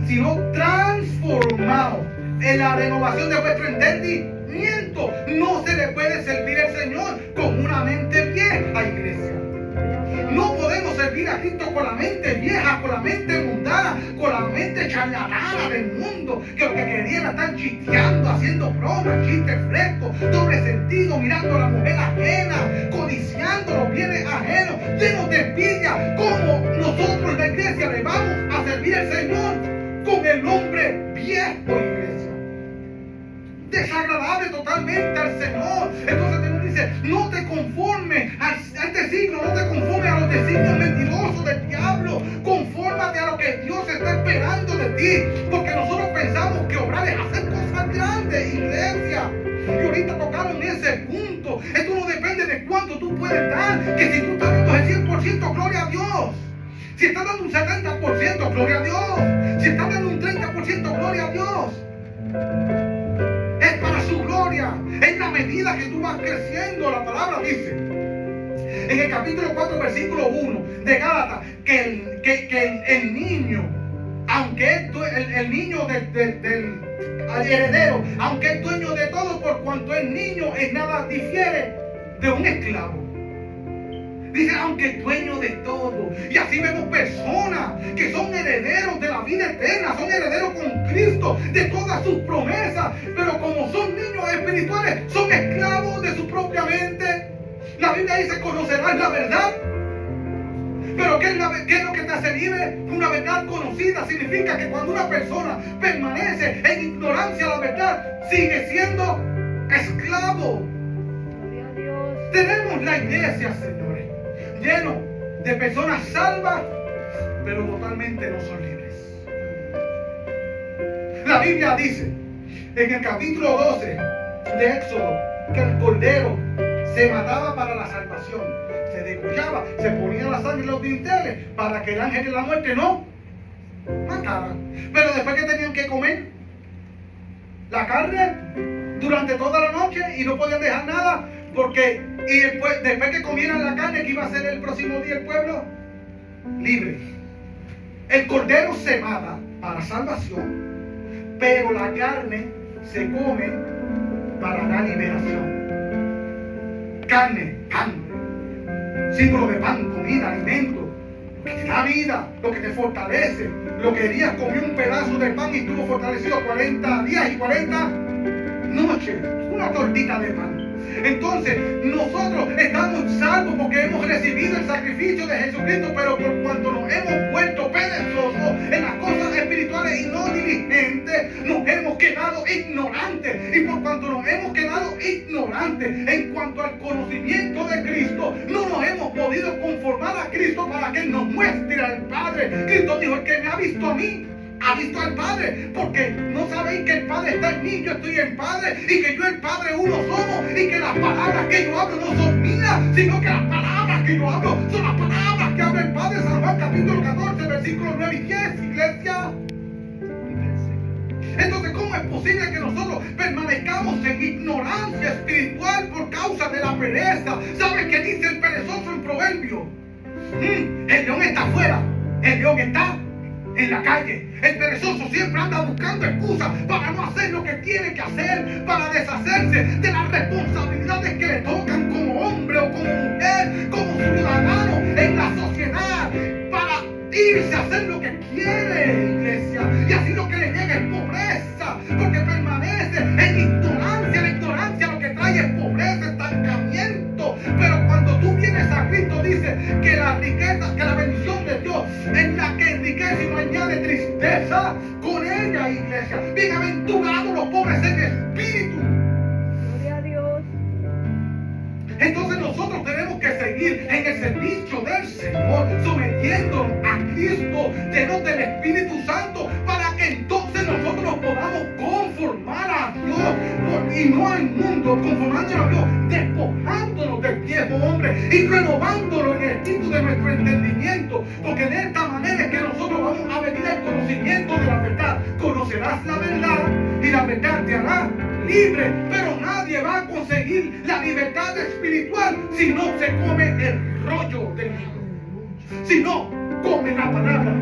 sino transformado en la renovación de vuestro entendimiento. No se le puede servir al Señor con una mente vieja, iglesia. No podemos servir a Cristo con la mente vieja, con la mente mundana, con la mente charlatana del mundo, que lo que querían estar chisteando, haciendo bromas, chistes frescos, doble sentido, mirando a la mujer ajena, codiciando los bienes ajenos, llenos de envidia. Como nosotros en la iglesia le vamos a servir al Señor con el hombre viejo, iglesia. Desagradable totalmente al Señor. Entonces Dios dice, no te conformes a este siglo, no te conformes a los designios mentirosos del diablo, confórmate a lo que Dios está esperando de ti, porque nosotros pensamos que obrar es hacer cosas grandes, iglesia. Y ahorita tocaron ese punto. Esto no depende de cuánto tú puedes dar, que si tú estás dando el 100%, gloria a Dios. Si estás dando un 70%, gloria a Dios. Si estás dando un 30%, gloria a Dios. Es para su gloria. En la medida que tú vas creciendo, la palabra dice en el capítulo 4, versículo 1 de Gálatas, que el niño, aunque el niño del heredero, aunque es dueño de todo, por cuanto es niño, en nada difiere de un esclavo. Dice, aunque es dueño de todo. Y así vemos personas que son herederos de la vida eterna, son herederos con Cristo de todas sus promesas, pero como son niños espirituales, son esclavos de su propia mente. La Biblia dice, conocerás la verdad. Pero ¿qué es lo que te hace libre? Una verdad conocida significa que cuando una persona permanece en ignorancia de la verdad, sigue siendo esclavo. Gloria a Dios. Tenemos la iglesia, señores, lleno de personas salvas, pero totalmente no son libres. La Biblia dice en el capítulo 12 de Éxodo que el cordero se mataba para la salvación, se degollaba, se ponía la sangre en los dinteles para que el ángel de la muerte no matara. Pero después que tenían que comer la carne durante toda la noche y no podían dejar nada, porque después que comieran la carne, que iba a ser el próximo día el pueblo libre. El cordero se mata para salvación, pero la carne se come para la liberación. Carne, pan, símbolo de pan, comida, alimento, lo que te da vida, lo que te fortalece. Lo que Elías comió un pedazo de pan y estuvo fortalecido 40 días y 40 noches, una tortita de pan. Entonces nosotros estamos salvos porque hemos recibido el sacrificio de Jesucristo, pero por cuanto nos hemos vuelto perezosos en las cosas espirituales y no diligentes, nos hemos quedado ignorantes. Y por cuanto nos hemos quedado ignorantes en cuanto al conocimiento de Cristo, podido conformar a Cristo para que Él nos muestre al Padre. Cristo dijo: el que me ha visto a mí, ha visto al Padre, porque no sabéis que el Padre está en mí, yo estoy en el Padre, y que yo y el Padre uno somos, y que las palabras que yo hablo no son mías, sino que las palabras que yo hablo son las palabras que habla el Padre. San Juan capítulo 14, versículos 9 y 10, iglesia. Entonces, ¿cómo es posible que nosotros permanezcamos en ignorancia espiritual por causa de la pereza? ¿Sabes qué dice el perezoso en Proverbio? El león está afuera, el león está en la calle. El perezoso siempre anda buscando excusas para no hacer lo que tiene que hacer, para deshacerse de las responsabilidades que le tocan como hombre o como mujer, como ciudadano en la sociedad, para irse a hacer lo que quiere, iglesia. Y así lo que le llega es pobreza, porque permanece en ignorancia. La ignorancia lo que trae es pobreza, estancamiento. Pero cuando tú vienes a Cristo, dice que la riqueza, que la bendición de Dios es la que enriquece y no añade tristeza con ella, iglesia. Bienaventurados los pobres en espíritu. Gloria a Dios. Entonces nosotros tenemos que seguir en el servicio del Señor, sometiéndonos a Cristo, llenos del Espíritu Santo, para que entonces nosotros nos podamos conformar a Dios y no al mundo, conformándonos a Dios, despojándonos del viejo hombre y renovándolo en el espíritu de nuestro entendimiento, porque de esta manera es que nosotros vamos a venir al conocimiento de la verdad. Conocerás la verdad y la verdad te hará libre, pero nadie va a conseguir la libertad espiritual si no se come el rollo del libro, si no come la palabra,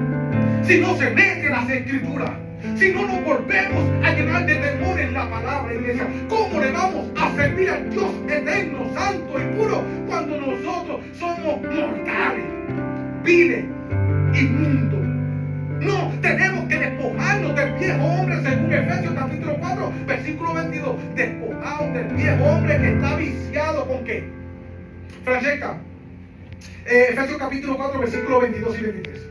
si no se mete las escrituras, si no nos volvemos a llenar de temor en la palabra, iglesia. ¿Cómo le vamos a servir al Dios eterno, santo y puro cuando nosotros somos mortales, viles, inmundos? No, tenemos que despojarnos del viejo hombre, según Efesios capítulo 4, versículo 22. Despojados del viejo hombre que está viciado con ¿qué? Francesca, Efesios capítulo 4, versículo 22 y 23.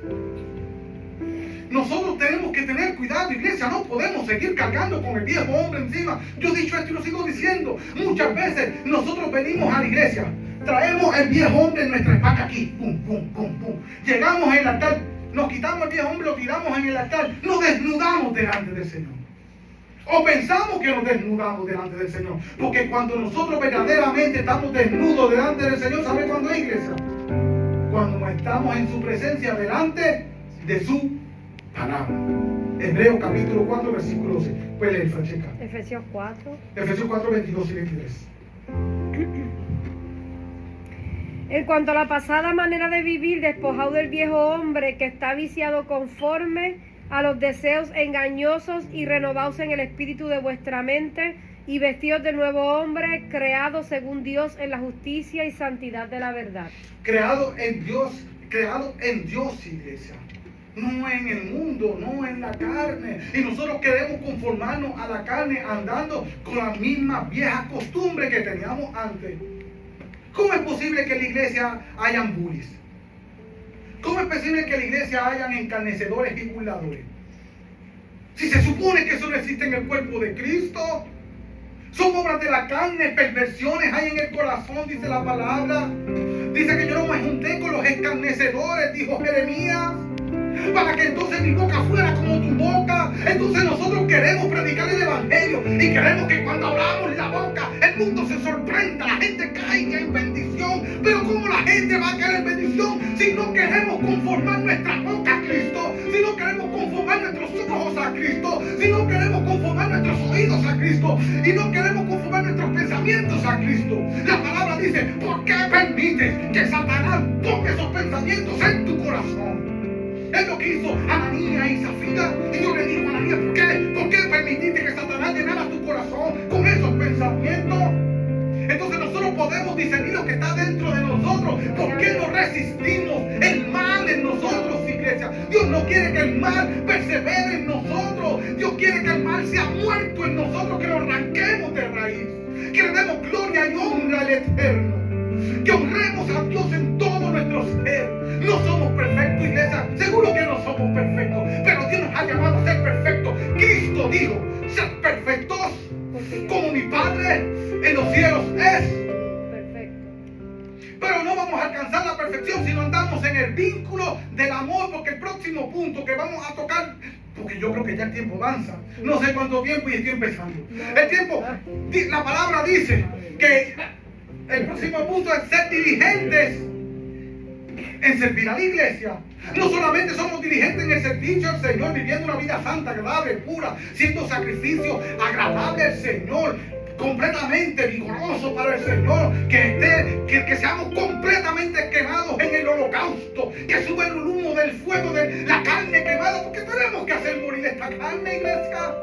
Nosotros tenemos que tener cuidado, iglesia. No podemos seguir cargando con el viejo hombre encima. Yo he dicho esto y lo sigo diciendo. Muchas veces nosotros venimos a la iglesia, traemos el viejo hombre en nuestra espalda aquí, pum, pum, pum, pum. Llegamos al altar, nos quitamos el viejo hombre, lo tiramos en el altar, nos desnudamos delante del Señor. O pensamos que nos desnudamos delante del Señor. Porque cuando nosotros verdaderamente estamos desnudos delante del Señor, ¿sabe cuándo es, iglesia? Cuando no estamos en su presencia, delante de su palabra. Hebreos capítulo 4, versículo 12. Puede leer, Francesca. Efesios 4. Efesios 4, 22 y 23. En cuanto a la pasada manera de vivir, despojado del viejo hombre que está viciado conforme a los deseos engañosos y renovados en el espíritu de vuestra mente y vestidos del nuevo hombre, creado según Dios en la justicia y santidad de la verdad. Creado en Dios, iglesia. No en el mundo, no en la carne. Y nosotros queremos conformarnos a la carne andando con las mismas viejas costumbres que teníamos antes. ¿Cómo es posible que en la iglesia hayan bullies? ¿Cómo es posible que en la iglesia hayan encarnecedores y burladores? Si se supone que eso no existe en el cuerpo de Cristo. Son obras de la carne, perversiones hay en el corazón, dice la palabra. Dice que yo no me junté con los escarnecedores, dijo Jeremías, para que entonces mi boca fuera como tu boca. Entonces nosotros queremos predicar el evangelio y queremos que cuando abramos la boca el mundo se sorprenda, la gente caiga en bendición. Pero ¿cómo la gente va a caer en bendición si no queremos conformar nuestra boca a Cristo? Si no queremos conformar nuestros ojos a Cristo, si no queremos conformar nuestros oídos a Cristo y no queremos conformar nuestros pensamientos a Cristo. La palabra dice: ¿por qué permites que Satanás ponga esos pensamientos en tu corazón? Es lo que hizo Ananías y Zafira. Y Dios le dijo a Ananías: ¿por qué permitiste que Satanás llenara tu corazón con esos pensamientos? Entonces nosotros podemos discernir lo que está dentro de nosotros. ¿Por qué no resistimos el mal en nosotros, iglesia? Dios no quiere que el mal persevere en nosotros. Dios quiere que el mal sea muerto en nosotros, que lo arranquemos de raíz, que le demos gloria y honra al Eterno, que honremos a Dios en todo nuestro ser. No somos perfectos, iglesia. Seguro que no somos perfectos, pero Dios nos ha llamado a ser perfectos. Cristo dijo: sed perfectos como mi Padre en los cielos es perfecto. Pero no vamos vamos a alcanzar la perfección si no andamos en el vínculo del amor, porque el próximo punto que vamos a tocar, porque yo creo que ya el tiempo avanza, no sé cuánto tiempo y estoy empezando. El tiempo, la palabra dice que el próximo punto es ser diligentes en servir a la iglesia. No solamente somos diligentes en el servicio al Señor, viviendo una vida santa, agradable, pura, siendo sacrificio agradable al Señor, completamente vigoroso para el Señor, que seamos completamente quemados en el holocausto, que sube el humo del fuego de la carne quemada, porque tenemos que hacer morir esta carne, iglesia,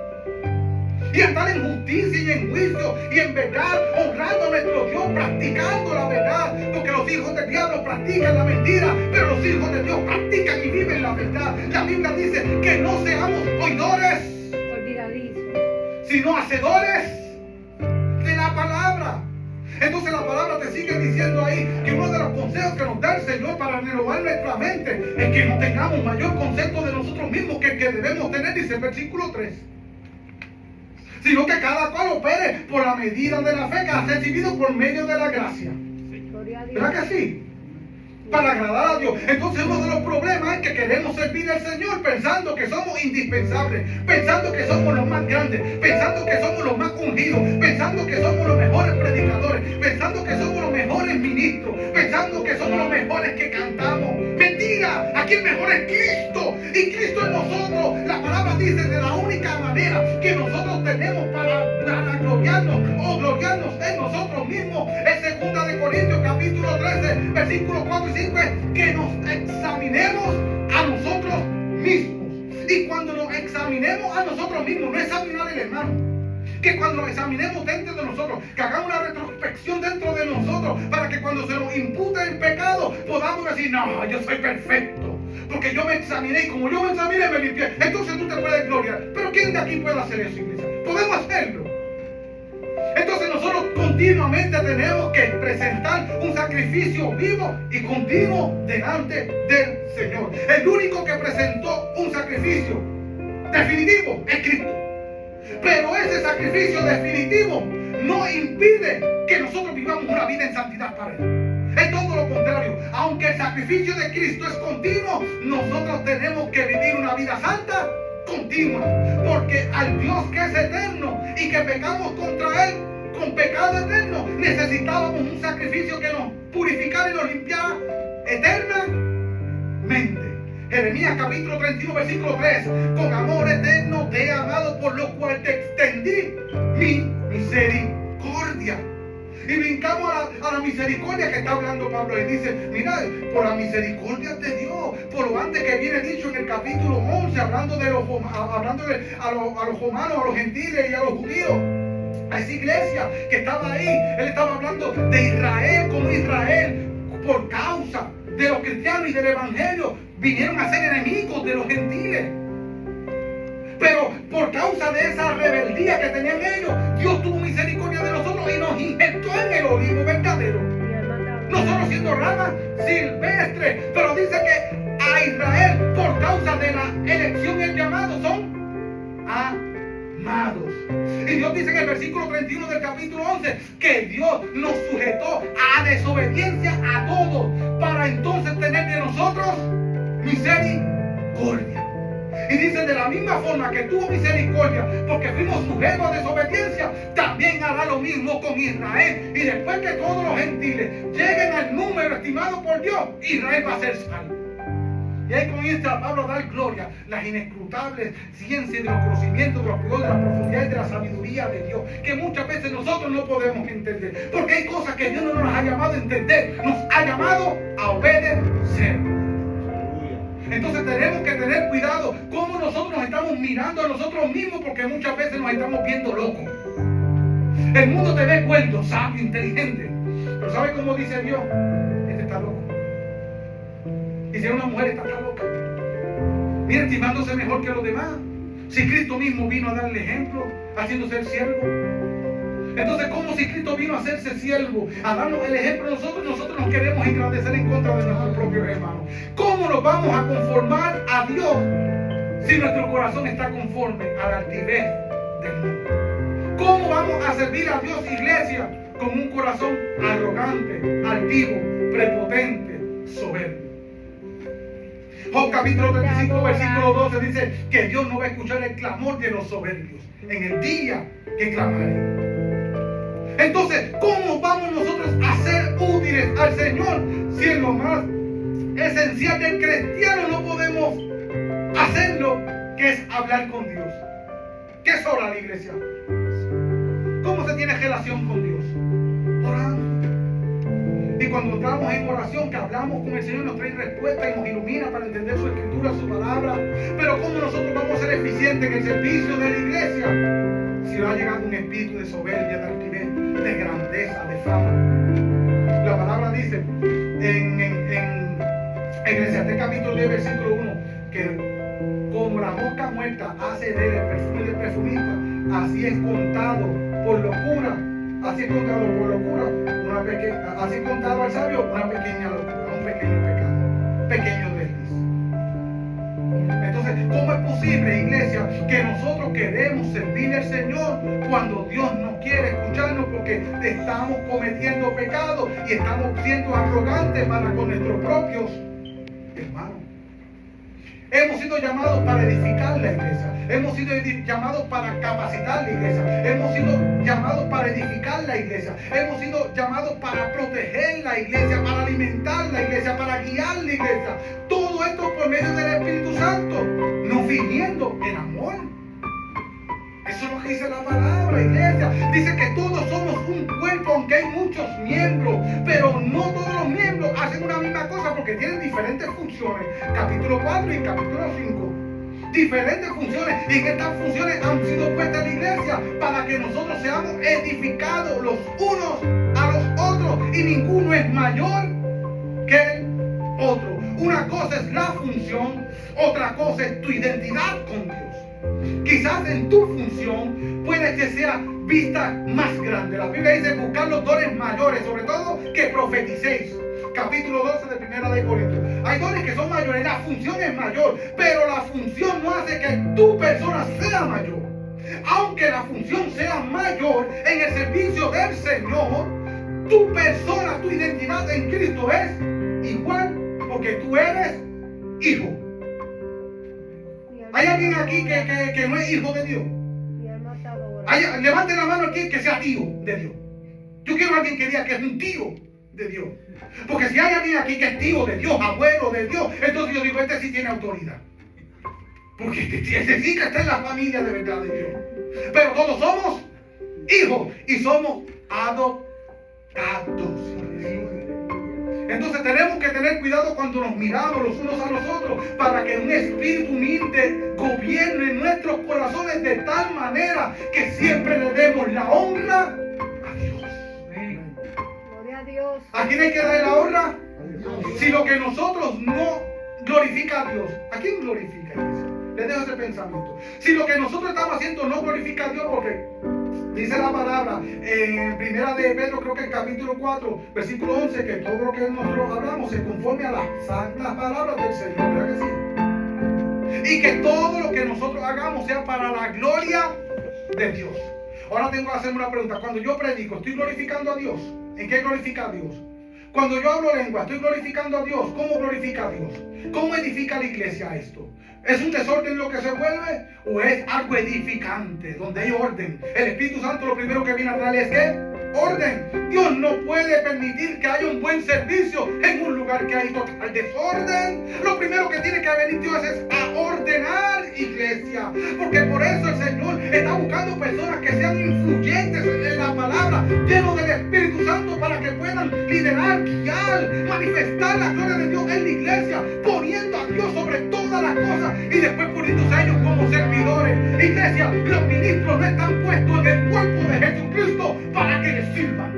y andar en justicia y en juicio y en verdad, honrando a nuestro Dios, practicando la verdad, porque los hijos del diablo practican la mentira, pero los hijos de Dios practican y viven la verdad. La Biblia dice que no seamos oidores, olvidadizos, sino hacedores de la palabra. Entonces la palabra te sigue diciendo ahí que uno de los consejos que nos da el Señor para renovar nuestra mente es que no tengamos mayor concepto de nosotros mismos que el que debemos tener, dice el versículo 3. Sino que cada cual opere por la medida de la fe que ha recibido por medio de la gracia. gloria a Dios. ¿Verdad que sí? Para agradar a Dios. Entonces uno de los problemas es que queremos servir al Señor pensando que somos indispensables, pensando que somos los más grandes, pensando que somos los más ungidos, pensando que somos los mejores predicadores, pensando que somos los mejores ministros, pensando que somos los mejores que cantamos. Mentira, aquí el mejor es Cristo y Cristo en nosotros. La palabra dice de la única manera que nosotros tenemos para gloriarnos o gloriarnos en nosotros mismos es 2 de Corintios capítulo 13 versículos 4 y 5 es que nos examinemos a nosotros mismos. Y cuando nos examinemos a nosotros mismos, no examinar el hermano, que cuando nos examinemos dentro de nosotros, que hagamos una retrospección dentro de nosotros, para que cuando se nos impute el pecado podamos decir, no, yo soy perfecto, porque yo me examiné y como yo me examiné me limpié. Entonces tú te puedes gloriar. Pero ¿quién de aquí puede hacer eso, iglesia? Podemos hacerlo. Entonces nosotros continuamente tenemos que presentar un sacrificio vivo y continuo delante del Señor. El único que presentó un sacrificio definitivo es Cristo. Pero ese sacrificio definitivo no impide que nosotros vivamos una vida en santidad para Él. Es todo lo contrario. Aunque el sacrificio de Cristo es continuo, nosotros tenemos que vivir una vida santa continua. Porque al Dios que es eterno y que pecamos contra Él con pecado eterno, necesitábamos un sacrificio que nos purificara y nos limpiara eternamente. Jeremías capítulo 31 versículo 3: con amor eterno te he amado, por lo cual te extendí mi misericordia. Y brincamos a la misericordia que está hablando Pablo y dice, mira, por la misericordia de Dios, por lo antes que viene dicho en el capítulo 11, hablando a los romanos, a los gentiles y a los judíos, a esa iglesia que estaba ahí. Él estaba hablando de Israel, como Israel, por causa de los cristianos y del evangelio, vinieron a ser enemigos de los gentiles. Pero por causa de esa rebeldía que tenían ellos, Dios tuvo misericordia de nosotros y nos injertó en el olivo verdadero. Nosotros siendo ramas silvestres, pero dice que a Israel, por causa de la elección y el llamado, son amados. Y Dios dice en el versículo 31 del capítulo 11 que Dios nos sujetó a desobediencia a todos, para entonces tener de nosotros misericordia. Y dice, de la misma forma que tuvo misericordia porque fuimos sujetos a desobediencia, también hará lo mismo con Israel. Y después que todos los gentiles lleguen al número estimado por Dios, Israel va a ser salvo. Y ahí comienza Pablo a dar gloria, las inescrutables ciencias de los conocimientos, de los poderes, de la profundidad y de la sabiduría de Dios, que muchas veces nosotros no podemos entender, porque hay cosas que Dios no nos ha llamado a entender, nos ha llamado a obedecer. Entonces tenemos que tener cuidado cómo nosotros nos estamos mirando a nosotros mismos, porque muchas veces nos estamos viendo locos. El mundo te ve cuerdo, sabio, inteligente, pero ¿sabe cómo dice Dios? Este está loco. Y si es una mujer, está loca. Mira, estimándose mejor que los demás. Si Cristo mismo vino a darle ejemplo, haciéndose el siervo. Entonces, ¿cómo si Cristo vino a hacerse siervo, a darnos el ejemplo? Nosotros nos queremos engrandecer en contra de nuestros propios hermanos. ¿Cómo nos vamos a conformar a Dios si nuestro corazón está conforme a la altivez del mundo? ¿Cómo vamos a servir a Dios, iglesia, con un corazón arrogante, altivo, prepotente? Job capítulo 35, versículo 12 dice que Dios no va a escuchar el clamor de los soberbios en el día que clamaré. Entonces, ¿cómo vamos nosotros a ser útiles al Señor si en lo más esencial del cristiano no podemos hacerlo, que es hablar con Dios? ¿Qué es orar, iglesia? ¿Cómo se tiene relación con Dios? Orando. Y cuando entramos en oración, que hablamos con el Señor, nos trae respuesta y nos ilumina para entender su escritura, su palabra. Pero ¿cómo nosotros vamos a ser eficientes en el servicio de la iglesia si no ha llegado un espíritu de soberbia, de altivez, de grandeza, de fama? La palabra dice en Eclesiastés capítulo 10, versículo 1, que como la mosca muerta hace de el perfume del perfumista, así es contado por locura. Así es contado por locura, así es contado al sabio una pequeña locura, un pequeño pecado, pequeño desliz. Entonces, ¿cómo es posible, iglesia, que nosotros queremos servir al Señor cuando Dios no quiere escucharnos porque estamos cometiendo pecado y estamos siendo arrogantes para con nuestros propios hermanos? Hemos sido llamados para edificar la iglesia. Hemos sido llamados para capacitar la iglesia. Hemos sido llamados para edificar la iglesia. Hemos sido llamados para proteger la iglesia, para alimentar la iglesia, para guiar la iglesia. Todo esto por medio del Espíritu Santo, no fingiendo el amor. Eso es lo que dice la palabra, iglesia. Dice que todos somos un cuerpo, aunque hay muchos miembros, pero no todos los miembros hacen una misma cosa porque tienen diferentes funciones. Capítulo 4 y capítulo 5. Diferentes funciones, y que estas funciones han sido puestas en la iglesia para que nosotros seamos edificados los unos a los otros, y ninguno es mayor que el otro. Una cosa es la función, otra cosa es tu identidad con Dios. Quizás en tu función puede que sea vista más grande. La Biblia dice buscar los dones mayores, sobre todo que profeticéis. Capítulo 12 de Primera de Corintios. Hay dones que son mayores, la función es mayor, pero la función no hace que tu persona sea mayor. Aunque la función sea mayor en el servicio del Señor, tu persona, tu identidad en Cristo es igual, porque tú eres hijo. ¿Hay alguien aquí que no es hijo de Dios? Levante la mano aquí que sea tío de Dios. Yo quiero a alguien que diga que es un tío de Dios. Porque si hay alguien aquí que es tío de Dios, abuelo de Dios, entonces yo digo, este sí tiene autoridad. Porque este sí que está en la familia de verdad de Dios. Pero todos somos hijos y somos adoptados. Entonces tenemos que tener cuidado cuando nos miramos los unos a los otros, para que un espíritu humilde gobierne nuestros corazones de tal manera que siempre le demos la honra a Dios. Gloria a Dios. ¿A quién hay que darle la honra? Si lo que nosotros no glorifica a Dios, ¿a quién glorifica, iglesia? Les dejo ese pensamiento. Si lo que nosotros estamos haciendo no glorifica a Dios, porque dice la palabra en Primera de Pedro, creo que en capítulo 4, versículo 11, que todo lo que nosotros hablamos se conforme a las santas palabras del Señor, ¿verdad que sí? Y que todo lo que nosotros hagamos sea para la gloria de Dios. Ahora tengo que hacerme una pregunta. Cuando yo predico, ¿estoy glorificando a Dios? ¿En qué glorifica a Dios? Cuando yo hablo lengua, ¿estoy glorificando a Dios? ¿Cómo glorifica a Dios? ¿Cómo edifica la iglesia esto? ¿Es un desorden lo que se vuelve o es algo edificante, donde hay orden? El Espíritu Santo lo primero que viene a traer es ¿qué? Orden. Dios no puede permitir que haya un buen servicio en un lugar que hay total desorden. Lo primero que tiene que venir Dios es a ordenar iglesia. Porque por eso el Señor está buscando personas que sean influyentes en la palabra, llenos del Espíritu Santo, para que puedan liderar, guiar, manifestar la gloria de Dios en la iglesia, poniendo a Dios sobre todas las cosas y después poniéndose a ellos como servidores. Iglesia, los ministros no están puestos en el cuerpo de Jesucristo para que les sirvan.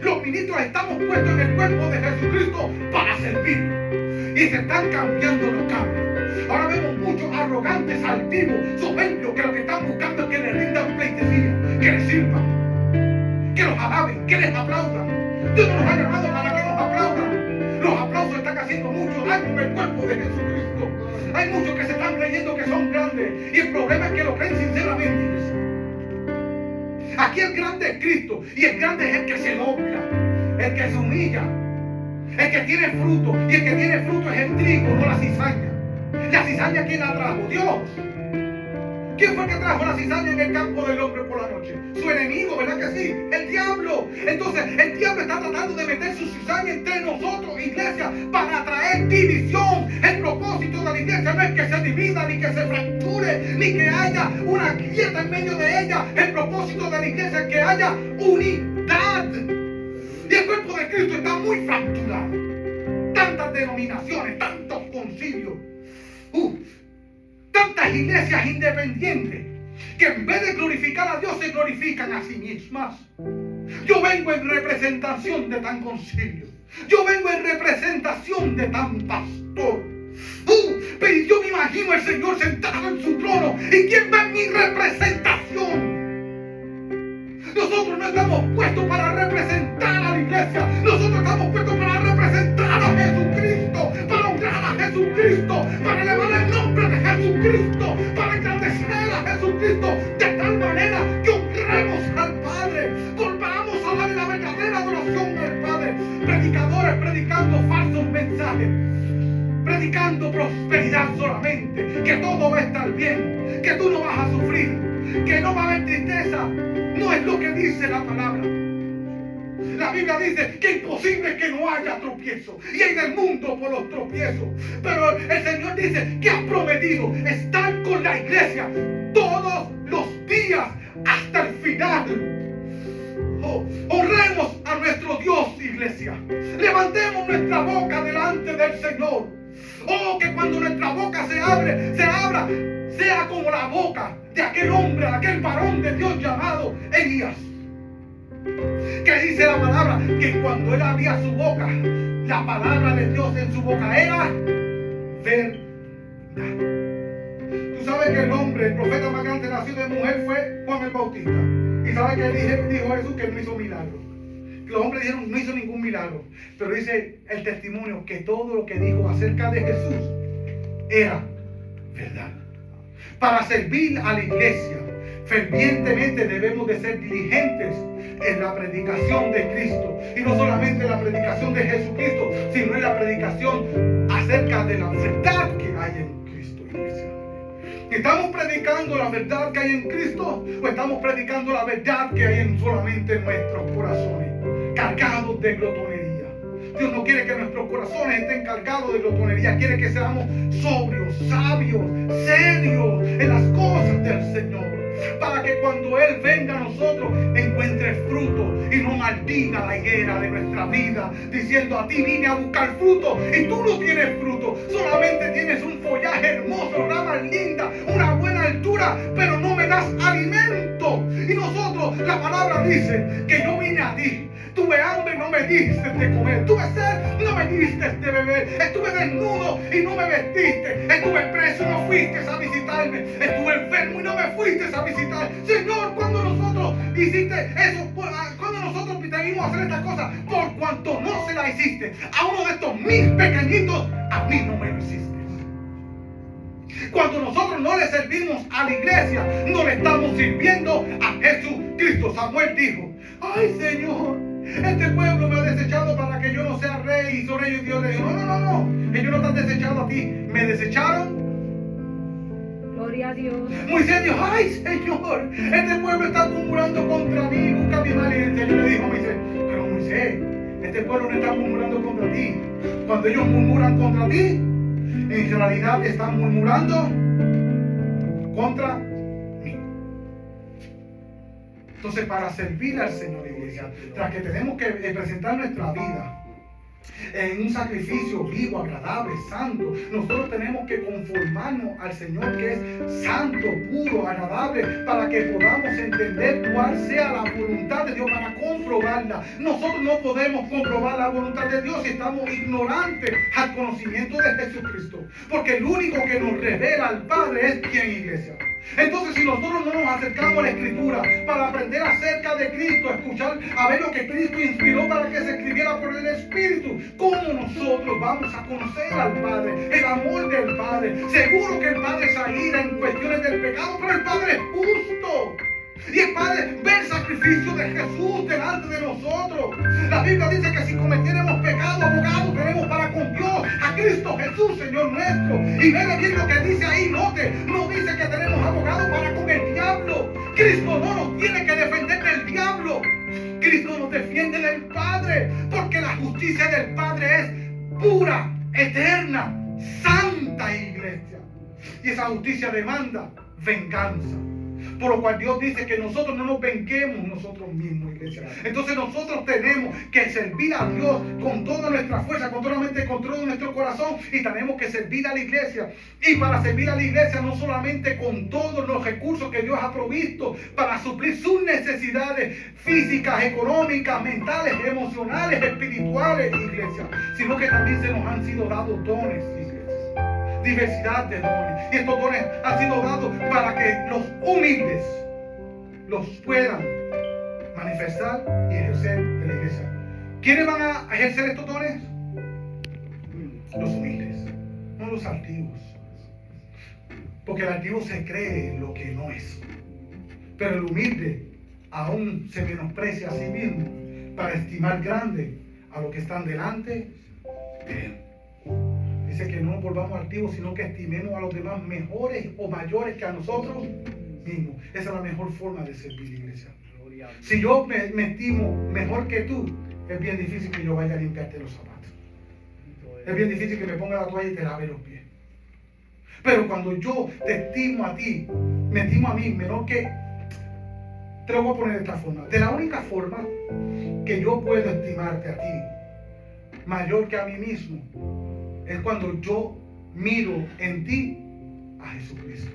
Los ministros estamos puestos en el cuerpo de Jesucristo para servir. Y se están cambiando los cambios. Ahora vemos muchos arrogantes, altivos, soberbios, que lo que están buscando es que les rindan pleitesía, que les sirvan, que los alaben, que les aplaudan. Dios no nos ha llamado para que nos aplaudan. Los aplausos están haciendo mucho daño en el cuerpo de Jesucristo. Hay muchos que se están creyendo que son grandes, y el problema es que lo creen sinceramente. Aquí el grande es Cristo, y el grande es el que se dobla, el que se humilla, el que tiene fruto, y el que tiene fruto es el trigo, no la cizaña. La cizaña, ¿quién la trajo? Dios. ¿Quién fue el que trajo la cizaña en el campo del hombre por la noche? Su enemigo, ¿verdad que sí? El diablo. Entonces, el diablo está tratando de meter su cizaña entre nosotros, iglesia, para traer división. El propósito de la iglesia no es que se divida, ni que se fracture, ni que haya una grieta en medio de ella. El propósito de la iglesia es que haya unidad. Y el cuerpo de Cristo está muy fracturado. Tantas denominaciones, tantos concilios. Tantas iglesias independientes que en vez de glorificar a Dios se glorifican a sí mismas. Yo vengo en representación de tan concilio. Yo vengo en representación de tan pastor. Pero yo me imagino al Señor sentado en su trono. ¿Y quién va en mi representación? Nosotros no estamos puestos para representar a la iglesia. Nosotros estamos puestos para representar a Jesucristo, para honrar a Jesucristo, para elevar el nombre de Jesucristo, para engrandecer a Jesucristo de tal manera que honremos al Padre. Volvamos a darle la verdadera adoración al Padre. Predicadores predicando falsos mensajes, predicando prosperidad solamente, que todo va a estar bien, que tú no vas a sufrir, que no va a haber tristeza. No es lo que dice la palabra. La Biblia dice que imposible que no haya tropiezo. Y hay del mundo por los tropiezos. Pero el Señor dice que ha prometido estar con la iglesia todos los días hasta el final. Honremos a nuestro Dios, iglesia. Levantemos nuestra boca delante del Señor. Que cuando nuestra boca se abra, sea como la boca de aquel hombre, aquel varón de Dios llamado Elías. Que dice la palabra que cuando él abría su boca, la palabra de Dios en su boca era verdad. Tú sabes que el profeta más grande nacido de mujer fue Juan el Bautista. Y sabes que dijo Jesús que no hizo milagro. Los hombres dijeron no hizo ningún milagro. Pero dice el testimonio que todo lo que dijo acerca de Jesús era verdad. Para servir a la iglesia fervientemente debemos de ser diligentes en la predicación de Cristo. Y no solamente en la predicación de Jesucristo, sino en la predicación acerca de la verdad que hay en Cristo, iglesia. ¿Estamos predicando la verdad que hay en Cristo o estamos predicando la verdad que hay solamente en nuestros corazones, cargados de glotonería? Dios no quiere que nuestros corazones estén cargados de glotonería. Quiere que seamos sobrios, sabios, serios en las cosas del Señor. Para que cuando Él venga a nosotros encuentre fruto y no maldiga la higuera de nuestra vida, diciendo: a ti vine a buscar fruto y tú no tienes fruto. Solamente tienes un follaje hermoso, ramas lindas, una buena altura, pero no me das alimento. Y nosotros, la palabra dice que yo vine a ti. Tuve hambre y no me diste de comer. Tuve sed y no me diste de beber. Estuve desnudo y no me vestiste. Estuve preso y no fuiste a visitarme. Estuve enfermo y no me fuiste a visitar. Señor, cuando nosotros hiciste eso, cuando nosotros te vinimos a hacer estas cosas, por cuanto no se la hiciste a uno de estos mis pequeñitos, a mí no me lo hiciste. Cuando nosotros no le servimos a la iglesia, no le estamos sirviendo a Jesucristo. Samuel dijo: ay, Señor, este pueblo me ha desechado para que yo no sea rey, y sobre ellos Dios le dijo: no, ellos no te han desechado a ti, me desecharon. Gloria a Dios. Moisés dijo: ay, Señor, este pueblo está murmurando contra mí, busca mi mal. Y el Señor le dijo a Moisés: pero Moisés, este pueblo no está murmurando contra ti. Cuando ellos murmuran contra ti, en realidad están murmurando contra mí. Entonces, para servir al Señor, iglesia, tras que tenemos que presentar nuestra vida en un sacrificio vivo, agradable, santo, nosotros tenemos que conformarnos al Señor, que es santo, puro, agradable, para que podamos entender cuál sea la voluntad de Dios, para comprobarla. Nosotros no podemos comprobar la voluntad de Dios si estamos ignorantes al conocimiento de Jesucristo, porque el único que nos revela al Padre es quien, iglesia. Entonces, si nosotros no nos acercamos a la Escritura para aprender acerca de Cristo, escuchar, a ver lo que Cristo inspiró para que se escribiera por el Espíritu, ¿cómo nosotros vamos a conocer al Padre, el amor del Padre? Seguro que el Padre se aira en cuestiones del pecado, pero el Padre es justo. Y el Padre ve el sacrificio de Jesús delante de nosotros. La Biblia dice que si cometiéramos pecado, abogado tenemos para con Dios a Cristo Jesús. Jesús, Señor nuestro. Y vea bien lo que dice ahí, note, no dice que tenemos abogado para con el diablo. Cristo no nos tiene que defender del diablo. Cristo nos defiende del Padre, porque la justicia del Padre es pura, eterna, santa, iglesia. Y esa justicia demanda venganza. Por lo cual Dios dice que nosotros no nos venguemos nosotros mismos, iglesia. Entonces nosotros tenemos que servir a Dios con toda nuestra fuerza, con toda la mente, con todo nuestro corazón. Y tenemos que servir a la iglesia. Y para servir a la iglesia no solamente con todos los recursos que Dios ha provisto para suplir sus necesidades físicas, económicas, mentales, emocionales, espirituales, iglesia. Sino que también se nos han sido dados dones, iglesia. Diversidad de dones. Y estos dones han sido dados para que los humildes los puedan manifestar y ejercer en la iglesia. ¿Quiénes van a ejercer estos dones? Los humildes, no los altivos. Porque el altivo se cree lo que no es. Pero el humilde aún se menosprecia a sí mismo para estimar grande a los que están delante de él. Dice que no nos volvamos altivos, sino que estimemos a los demás mejores o mayores que a nosotros mismos. Esa es la mejor forma de servir, iglesia. Si yo me estimo mejor que tú, es bien difícil que yo vaya a limpiarte los zapatos. Es bien difícil que me ponga la toalla y te lave los pies. Pero cuando yo te estimo a ti, me estimo a mí menor que... Te lo voy a poner de esta forma. De la única forma que yo puedo estimarte a ti, mayor que a mí mismo, es cuando yo miro en ti a Jesucristo.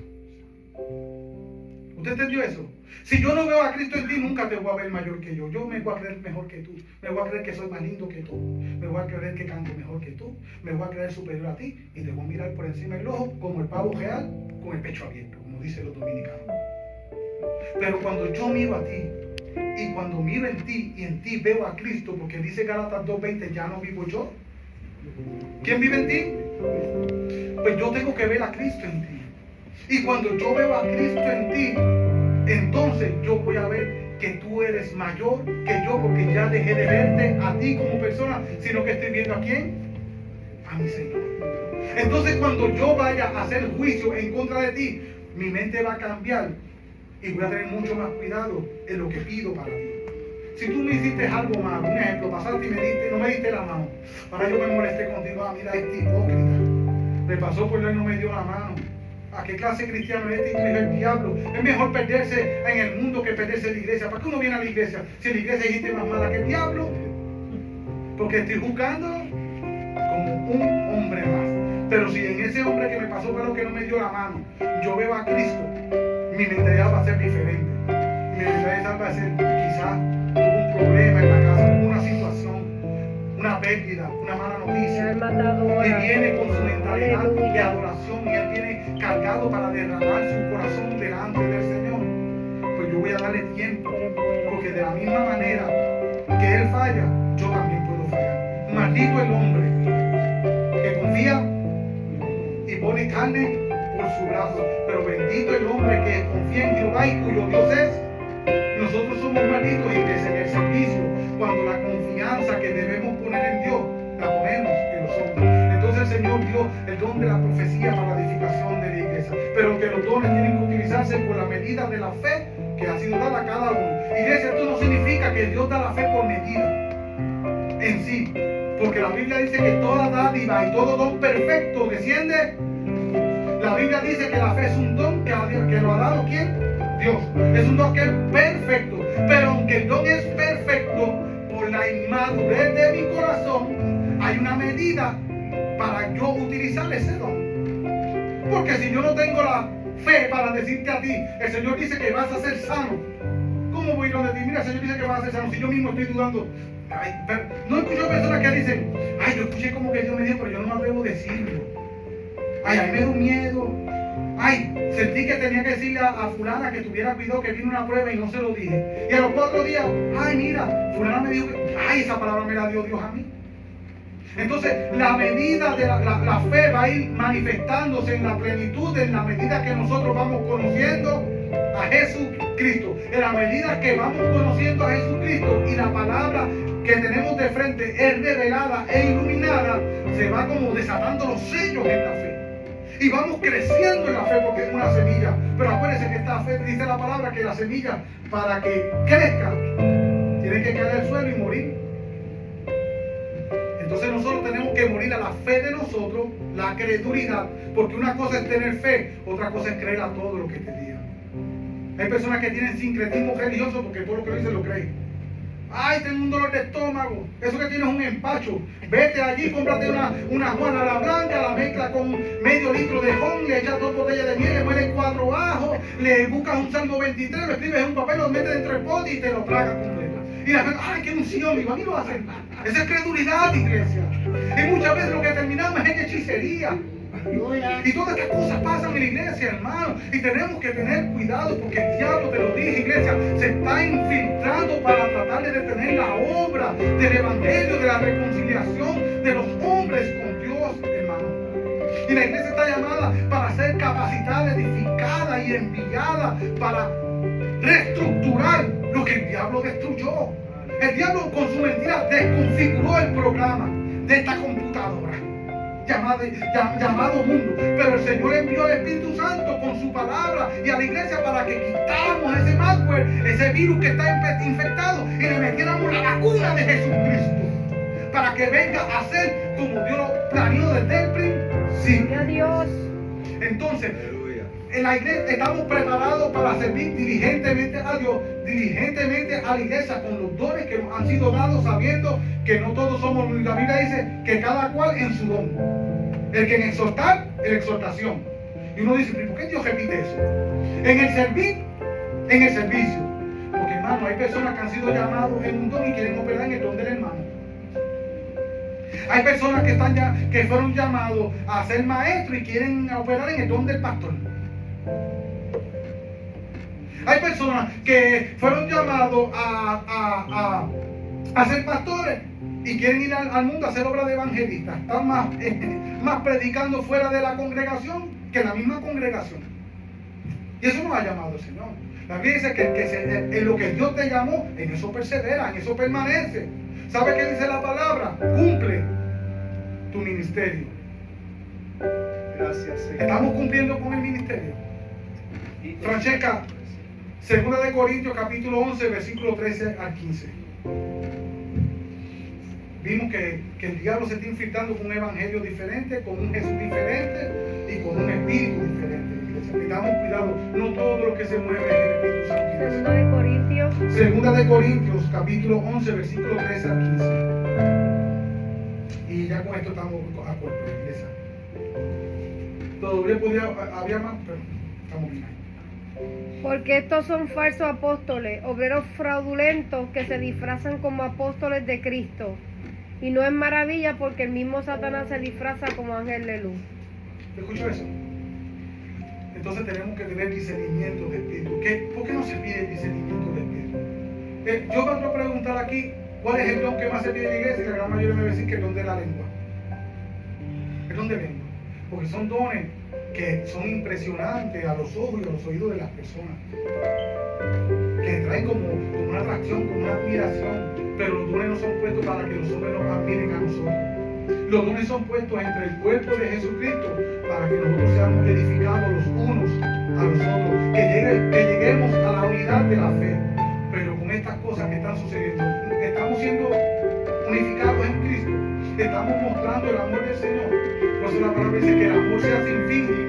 ¿Usted entendió eso? Si yo no veo a Cristo en ti, nunca te voy a ver mayor que yo. Yo me voy a creer mejor que tú. Me voy a creer que soy más lindo que tú. Me voy a creer que canto mejor que tú. Me voy a creer superior a ti. Y te voy a mirar por encima del ojo como el pavo real con el pecho abierto, como dicen los dominicanos. Pero cuando yo miro a ti, y cuando miro en ti y en ti veo a Cristo, porque dice Gálatas 2:20, ya no vivo yo. ¿Quién vive en ti? Pues yo tengo que ver a Cristo en ti. Y cuando yo veo a Cristo en ti, entonces yo voy a ver que tú eres mayor que yo, porque ya dejé de verte a ti como persona, sino que estoy viendo a quién, a mi Señor. Entonces cuando yo vaya a hacer juicio en contra de ti, mi mente va a cambiar y voy a tener mucho más cuidado en lo que pido para ti. Si tú me hiciste algo malo, un ejemplo, pasaste y no me diste la mano, para yo me molesté contigo, mira este hipócrita, me pasó por él, no me dio la mano. ¿A qué clase cristiano es este hijo del diablo? Es mejor perderse en el mundo que perderse en la iglesia. ¿Para qué uno viene a la iglesia si en la iglesia hay gente más mala que el diablo? Porque estoy juzgando como un hombre más. Pero si en ese hombre que me pasó por lo que no me dio la mano, yo veo a Cristo, mi mentalidad va a ser diferente. Mi mentalidad va a ser, quizás tuvo un problema en la casa, tuvo una situación, una pérdida, una mala noticia. Y viene con su mentalidad de adoración y él viene cargado para derramar su corazón delante del Señor. Pues yo voy a darle tiempo, porque de la misma manera que él falla, yo también puedo fallar. Maldito el hombre que confía y pone carne por su brazo, pero bendito el hombre que confía en Jehová y cuyo Dios es. Nosotros somos malditos y que en el servicio, cuando la confianza que debemos poner en Dios, la ponemos en los hombres. Entonces el Señor dio el don de la profecía para la edificación de la iglesia, pero que los dones tienen que utilizarse por la medida de la fe que ha sido dada a cada uno. Iglesia, esto no significa que Dios da la fe por medida en sí, porque la Biblia dice que toda dádiva y todo don perfecto desciende. La Biblia dice que la fe es un don que lo ha dado ¿quién? Dios. Es un don que es perfecto, pero aunque el don es perfecto, por la inmadurez de mi corazón hay una medida para yo utilizar ese don. Porque si yo no tengo la fe para decirte a ti, el Señor dice que vas a ser sano, ¿cómo voy a ir donde ti? Mira, el Señor dice que vas a ser sano, si yo mismo estoy dudando. Ay, no escucho personas que dicen, ay, yo escuché como que Dios me dijo, pero yo no me atrevo a decirlo. Ay, me dio miedo. Ay, sentí que tenía que decirle a fulana que tuviera cuidado, que vino una prueba y no se lo dije. Y a los 4 días, ay, mira, fulana me dijo que, ay, esa palabra me la dio Dios a mí. Entonces, la medida de la fe va a ir manifestándose en la plenitud, en la medida que nosotros vamos conociendo a Jesucristo. En la medida que vamos conociendo a Jesucristo y la palabra que tenemos de frente es revelada e iluminada. semana se va como desatando los sellos en la fe. Y vamos creciendo en la fe porque es una semilla. Pero acuérdense que esta fe, dice la palabra, que la semilla, para que crezca, tiene que caer al suelo y morir. Entonces nosotros tenemos que morir a la fe de nosotros, la credulidad, porque una cosa es tener fe, otra cosa es creer a todo lo que te digan. Hay personas que tienen sincretismo religioso porque todo lo que dicen lo creen. Ay, tengo un dolor de estómago, eso que tienes un empacho. Vete allí, cómprate una Juana la Blanca, la mezcla con medio litro de ron, le echas 2 botellas de miel, le mueles 4 ajos, le buscas un Salmo 23, lo escribes en un papel, lo metes dentro del pote y te lo tragas completo. Y la gente, ay, qué unción, y van y lo hacen. Esa es credulidad, iglesia. Y muchas veces lo que terminamos es en hechicería. Y todas estas cosas pasan en la iglesia, hermano. Y tenemos que tener cuidado porque el diablo, te lo dije, iglesia, se está infiltrando para tratar de detener la obra del evangelio, de la reconciliación de los hombres con Dios, hermano. Y la iglesia está llamada para ser capacitada, edificada y enviada para reestructurar lo que el diablo destruyó. El diablo con su mentira desconfiguró el programa de esta computadora llamado mundo, pero el Señor envió al Espíritu Santo con su palabra y a la iglesia para que quitáramos ese malware, ese virus que está infectado y le metiéramos la vacuna de Jesucristo para que venga a ser como Dios lo planeó desde el principio. Dios. Entonces, en la iglesia estamos preparados para servir diligentemente a Dios, diligentemente a la iglesia con los dones que nos han sido dados, sabiendo que no todos somos. La Biblia dice que cada cual en su don. El que en exhortar, en exhortación. Y uno dice, ¿por qué Dios repite eso? En el servir, en el servicio. Porque, hermano, hay personas que han sido llamados en un don y quieren operar en el don del hermano. Hay personas que fueron llamados a ser maestros y quieren operar en el don del pastor. Hay personas que fueron llamados a ser pastores y quieren ir al mundo a hacer obra de evangelistas. Están más predicando fuera de la congregación que en la misma congregación. Y eso nos ha llamado el Señor. La Biblia dice que en lo que Dios te llamó, en eso persevera, en eso permanece. ¿Sabe qué dice la palabra? Cumple tu ministerio. Gracias, Señor. ¿Estamos cumpliendo con el ministerio? Francesca, 2 Corintios capítulo 11, versículo 13 al 15. Vimos que el diablo se está infiltrando con un evangelio diferente, con un Jesús diferente y con un espíritu diferente. Tengamos cuidado, no todo lo que se mueve es el Espíritu Santo. 2 Corintios. 2 Corintios capítulo 11, versículo 13 al 15. Y ya con esto estamos a corto, iglesia. Todavía había más, pero estamos bien. Porque estos son falsos apóstoles, obreros fraudulentos que se disfrazan como apóstoles de Cristo. Y no es maravilla porque el mismo Satanás se disfraza como ángel de luz. ¿Escuchó eso? Entonces tenemos que tener discernimiento de espíritu. ¿Por qué no se pide el discernimiento de espíritu? Yo me voy a preguntar aquí, ¿cuál es el don que más se pide en la iglesia? Y la gran mayoría me va a decir que el don de la lengua. El don de lengua. Porque son dones que son impresionantes a los ojos y a los oídos de las personas, que traen como una atracción, como una admiración, pero los dones no son puestos para que los hombres nos admiren a nosotros. Los dones son puestos entre el cuerpo de Jesucristo para que nosotros seamos edificados los unos a los otros, que lleguemos a la unidad de la fe. Pero con estas cosas que están sucediendo, estamos siendo unificados en Cristo, estamos mostrando el amor del Señor. Por eso la palabra dice que el amor sea sin fingimiento.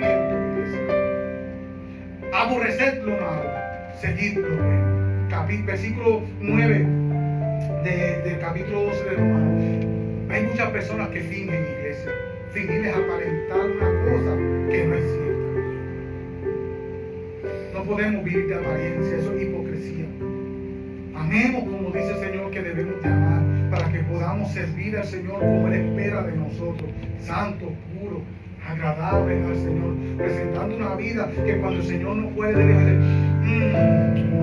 Aborreced lo malo, seguid lo bueno. Versículo 9 del capítulo 12 de Romanos. Hay muchas personas que fingen, iglesia. Fingir es aparentar una cosa que no es cierta. No podemos vivir de apariencia, eso es hipocresía. Amemos como dice el Señor que debemos de amar, para que podamos servir al Señor como Él espera de nosotros, santo, puro, agradable al Señor, presentando una vida que cuando el Señor nos puede decir,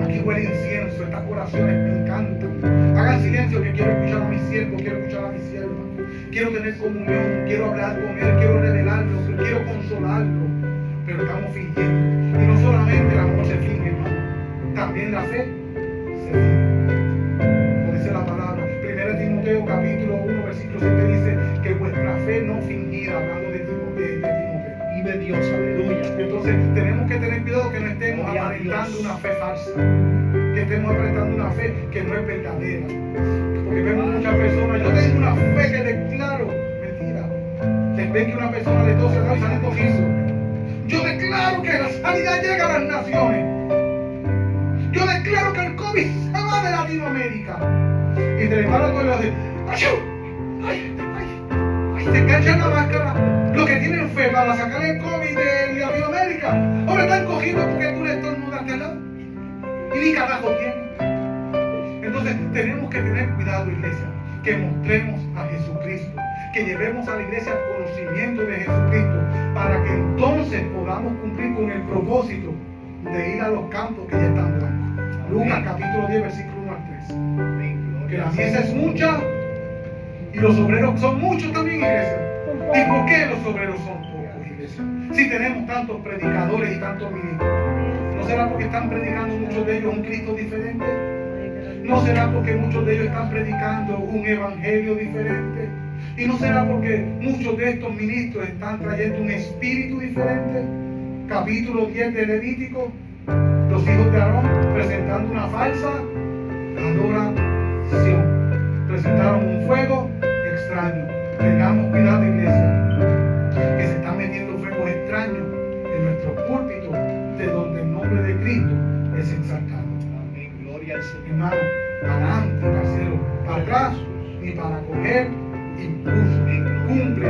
aquí huele incienso, estas oraciones me encantan. Hagan silencio que quiero escuchar a mi siervo, quiero escuchar a mi sierva, quiero tener comunión, quiero hablar con Él, quiero revelarlo, quiero consolarlo, pero estamos fingiendo. Y no solamente el amor se finge, hermano, también la fe se finge. Como dice la palabra, 1 Timoteo capítulo 1 versículo 7 dice que vuestra aparentando una fe falsa, que estemos aparentando una fe que no es verdadera. Porque vemos muchas personas, yo tengo una fe que declaro, mentira. Se ve que una persona de 12 años sale cogido. Yo declaro que la sanidad llega a las naciones. Yo declaro que el COVID se va de Latinoamérica. Y te preparo todo y lo haces. ¡Ay! Se enganchan la máscara. Los que tienen fe para sacar el COVID de Latinoamérica, ahora están cogiendo porque tú le estornudaste al lado. Y ni carajo tiene. Entonces tenemos que tener cuidado, iglesia, que mostremos a Jesucristo, que llevemos a la iglesia el conocimiento de Jesucristo, para que entonces podamos cumplir con el propósito de ir a los campos que ya están blancos. Lucas capítulo 10, versículo 1 al 3. Que la mies es mucha y los obreros son muchos también, iglesia. ¿Y por qué los obreros son pocos, iglesia? Si tenemos tantos predicadores y tantos ministros, ¿no será porque están predicando muchos de ellos un Cristo diferente? ¿No será porque muchos de ellos están predicando un evangelio diferente? ¿Y no será porque muchos de estos ministros están trayendo un espíritu diferente? Capítulo 10 de Levítico, los hijos de Aarón presentando una falsa adoración. Presentaron un fuego extraño. Tengamos cuidado, iglesia, que se están metiendo fuegos extraños en nuestro púlpito, de donde el nombre de Cristo es exaltado. Amén. Gloria al Señor. Hermano, adelante, parcero, para atrás, ni para coger impulso. Cumple